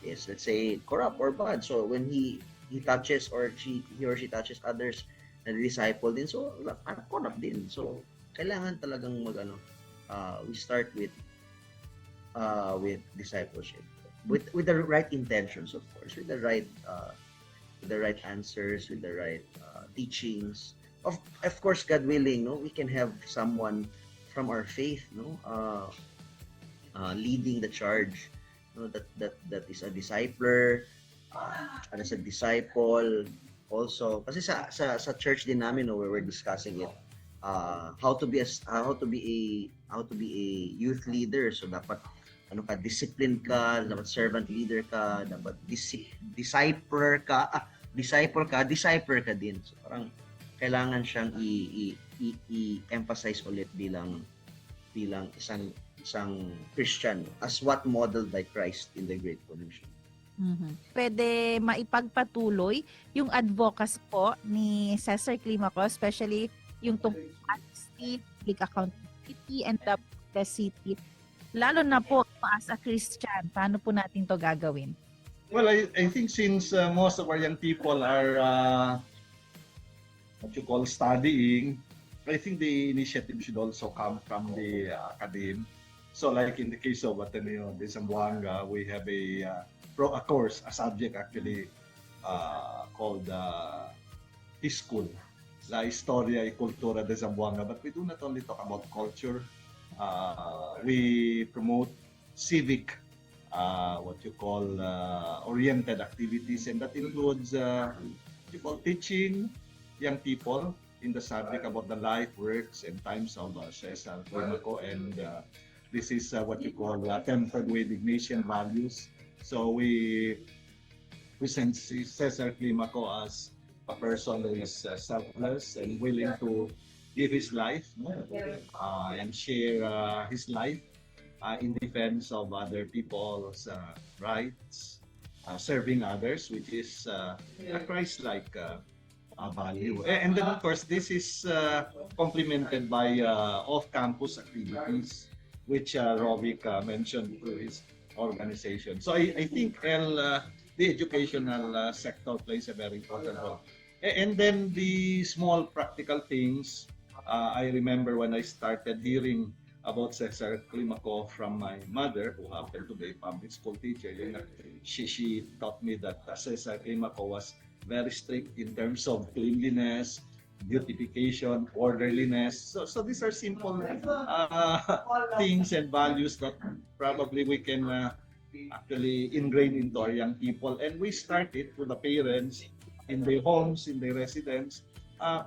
is, let's say, corrupt or bad, so when he touches or he or she touches others, disciple din, so corrupt din. So kailangan talagang we start with discipleship with the right intentions, of course, with the right answers, with the right teachings. Of course, God willing, no, we can have someone from our faith, no, leading the charge, no, that is a discipler, and as a disciple. Also, kasi sa church din namin, no, where we're discussing it, how to be a youth leader. So dapat discipline ka, dapat servant leader ka, dapat disciple ka din. So parang kailangan siyang i-emphasize ulit bilang isang Christian as what modeled by Christ in the Great Commission. Pwede maipagpatuloy yung advocacy po ni Cesar Climaco, especially yung tungkol honesty, public accountability, and the city. Lalo na po as a Christian, paano po natin to gagawin? Well, I think since most of our young people are what you call studying, I think the initiative should also come from the academe. So like in the case of Ateneo de Zamboanga, we have a course, a subject actually called his school, La Historia y Cultura de Zamboanga. But we do not only talk about culture, we promote civic, what you call oriented activities, and that includes what you call teaching young people in the subject about the life, works, and times of Cesar Climaco, and this is what you call tempered with Ignatian values. So we present Cesar Climaco as a person who is selfless and willing to give his life, and share his life in defense of other people's rights, serving others, which is a Christ-like value. And then, of course, this is complemented by off-campus activities, which Rovic mentioned through his organization. So I think the educational sector plays a very important role. And then the small practical things, I remember when I started hearing about Cesar Climaco from my mother, who happened to be a public school teacher. She taught me that Cesar Climaco was very strict in terms of cleanliness, beautification, orderliness. So these are simple things and values that probably we can actually ingrain into our young people. And we start it with the parents in their homes, in their residence.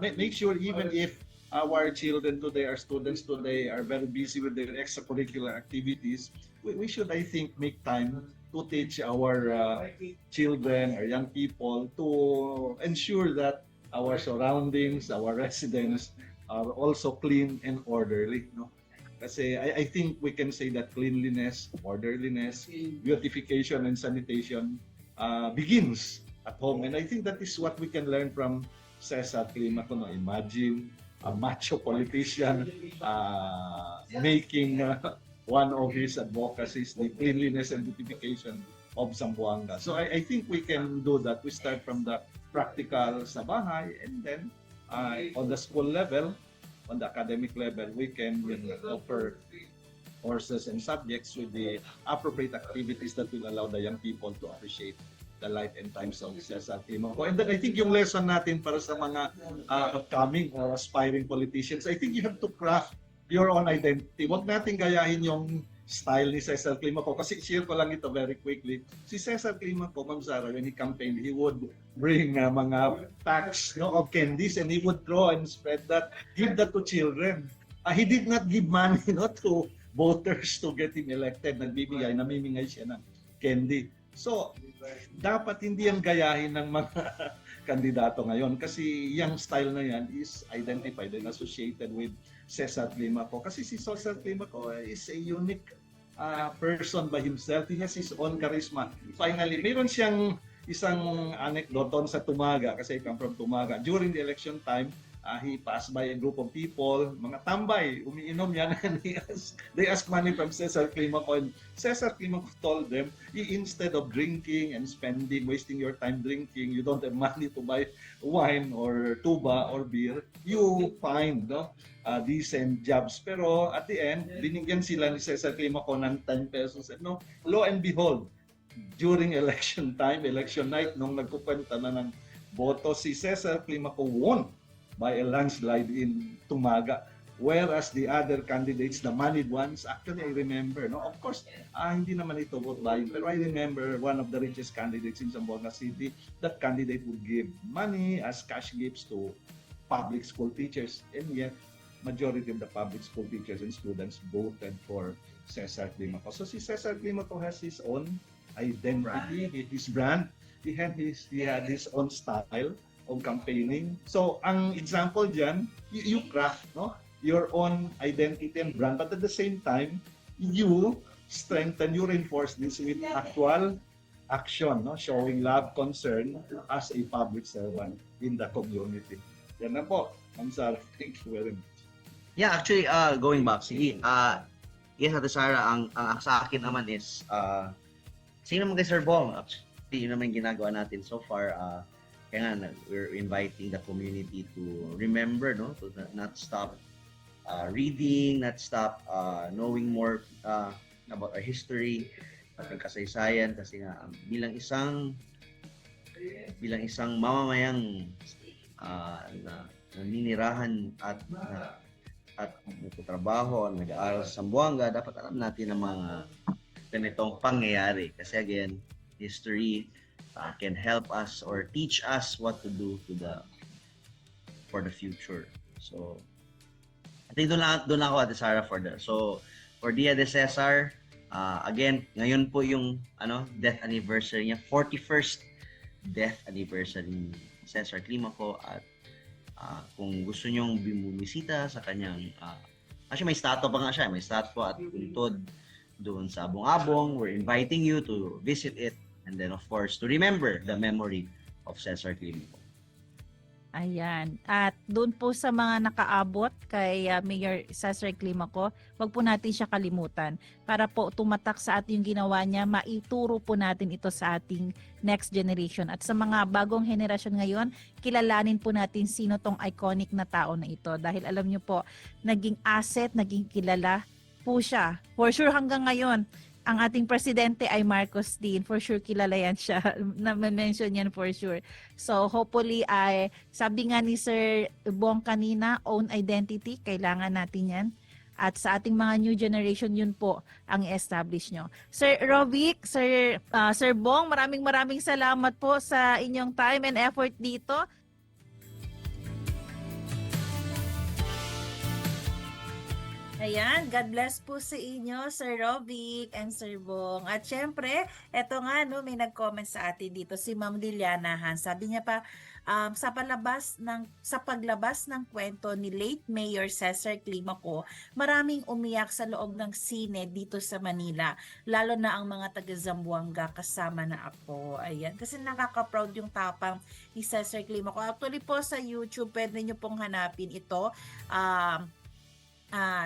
Make sure even if our children today, our students today are very busy with their extracurricular activities, we should, I think, make time to teach our children, our young people, to ensure that our surroundings, our residents are also clean and orderly. No? Kasi I think we can say that cleanliness, orderliness, beautification, and sanitation begins at home. And I think that is what we can learn from Cesar Climaco. No? Imagine a macho politician making one of his advocacies the cleanliness and beautification of Zamboanga. So I think we can do that. We start from the practical sa bahay, and then on the school level, on the academic level, we can offer courses and subjects with the appropriate activities that will allow the young people to appreciate the life and times of Cesar Climaco. And then I think yung lesson natin para sa mga upcoming or aspiring politicians, I think you have to craft your own identity. Huwag natin gayahin yung style ni Cesar Climaco. Kasi share ko lang ito very quickly. Si Cesar Climaco, Ma'am Zara, when he campaigned, he would bring mga packs of candies, and he would throw and spread that, give that to children. He did not give money to voters to get him elected. Namimingay siya ng candy. So, dapat hindi yan gayahin ng mga kandidato ngayon, kasi yung style na yan is identified and associated with Cesar Climaco. Kasi si Cesar Climaco is a unique person by himself. He has his own charisma. Finally, mayroon siyang isang anecdote sa Tumaga, kasi I come from Tumaga. During the election time, he passed by a group of people, mga tambay, umiinom yan, and they asked money from Cesar Climaco, and Cesar Climaco told them, instead of drinking and spending, wasting your time drinking, you don't have money to buy wine or tuba or beer, you find decent jobs. Pero at the end, binigyan sila ni Cesar Climaco ng 10 pesos. No? Lo and behold, during election time, election night, nung nagkukwenta na ng boto, si Cesar Climaco won by a landslide in Tumaga. Whereas the other candidates, the moneyed ones, actually I remember, of course, hindi naman ito vote buying, pero I remember one of the richest candidates in Zamboanga City, that candidate would give money as cash gifts to public school teachers, and yet majority of the public school teachers and students voted for Cesar Climaco. So si Cesar Climaco has his own identity, his brand, he had his own style of campaigning. So, ang example dyan, you craft your own identity and brand, but at the same time, you strengthen, you reinforce this with actual action, showing love, concern as a public servant in the community. Yan na po, Ma'am Sarah. Thank you very much. Yeah, actually, going back, sige, yes, Ate Sarah, ang sa akin naman is, sige naman kay Sir Bong, actually, yun naman ginagawa natin so far. Kaya nga, we're inviting the community to remember, to not stop reading, not stop knowing more about our history, ating kasaysayan, kasi nga bilang isang mamamayang naninirahan at at nagtatrabaho, nag-aaral sa Zamboanga, dapat alam natin ang mga ganitong pangyayari. Kasi again, history can help us or teach us what to do for the future. So, I think doon ako, Ate Sarah, So, for Dia de Cesar, again, ngayon po yung death anniversary niya, 41st death anniversary ni Cesar Climaco. At kung gusto nyong bumisita sa kanyang, actually may statue pa nga siya, may statue at puntod doon sa Abong-Abong. We're inviting you to visit it, and then of course to remember the memory of Cesar Climaco. Ayan. At doon po sa mga nakaabot kay Mayor Cesar Climaco, wag po natin siya kalimutan. Para po tumatak sa ating ginawa niya, maituro po natin ito sa ating next generation. At sa mga bagong henerasyon ngayon, kilalanin po natin sino tong iconic na tao na ito. Dahil alam niyo po, naging asset, naging kilala po siya. For sure hanggang ngayon, ang ating presidente ay Marcos din. For sure, kilala yan siya. Na-mention yan for sure. So, hopefully, sabi nga ni Sir Bong kanina, own identity, kailangan natin yan. At sa ating mga new generation, yun po ang i-establish nyo. Sir Rovic, Sir Bong, maraming salamat po sa inyong time and effort dito. Ayan, God bless po sa inyo, Sir Rovic and Sir Bong. At syempre, eto nga, may nag-comment sa atin dito, si Ma'am Liliana Han. Sabi niya pa, sa paglabas ng kwento ni late Mayor Cesar Climaco, maraming umiyak sa loob ng sine dito sa Manila. Lalo na ang mga taga-Zamboanga, kasama na ako. Ayan, kasi nakaka-proud yung tapang ni Cesar Climaco. Actually po sa YouTube, pwede niyo pong hanapin ito.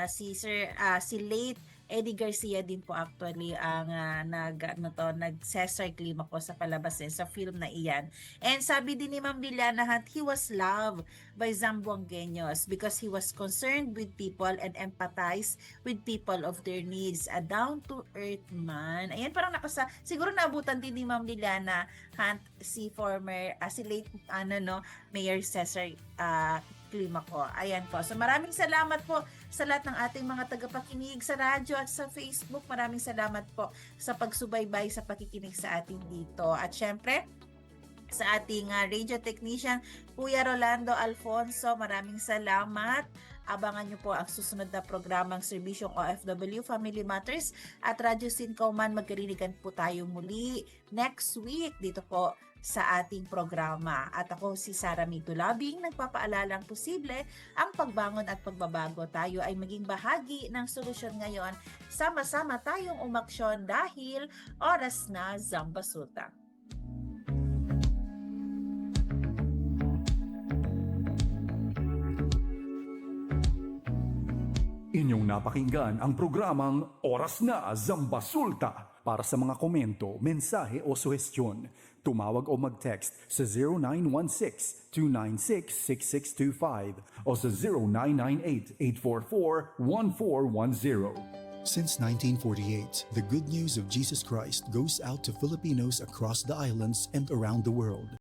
Si late Eddie Garcia din po actually ang nag-Cesar Climaco sa palabas sa film na iyan. And sabi din ni Ma'am Liliana Hunt, he was loved by Zamboangueños because he was concerned with people and empathized with people of their needs. A down-to-earth man. Ayan, parang siguro naabutan din ni Ma'am Liliana Hunt si late Mayor Cesar Climaco. Ayan po. So maraming salamat po sa lahat ng ating mga tagapakinig sa radyo at sa Facebook. Maraming salamat po sa pagsubaybay sa pakikinig sa ating dito. At syempre, sa ating radio technician, Kuya Rolando Alfonso, maraming salamat. Abangan nyo po ang susunod na programang Serbisyong OFW Family Matters at Radyo Sincauman. Magkarinigan po tayo muli next week dito po sa ating programa. At ako si Sara Mitulabing, nagpapaalalang posible ang pagbangon at pagbabago. Tayo ay maging bahagi ng solusyon ngayon. Sama-sama tayong umaksyon dahil oras na Zambasuta. Inyong napakinggan ang programang Oras na Zambasulta. Para sa mga komento, mensahe o suhestyon, tumawag o mag-text sa 0916-296-6625 o sa 0998-844-1410. Since 1948, the good news of Jesus Christ goes out to Filipinos across the islands and around the world.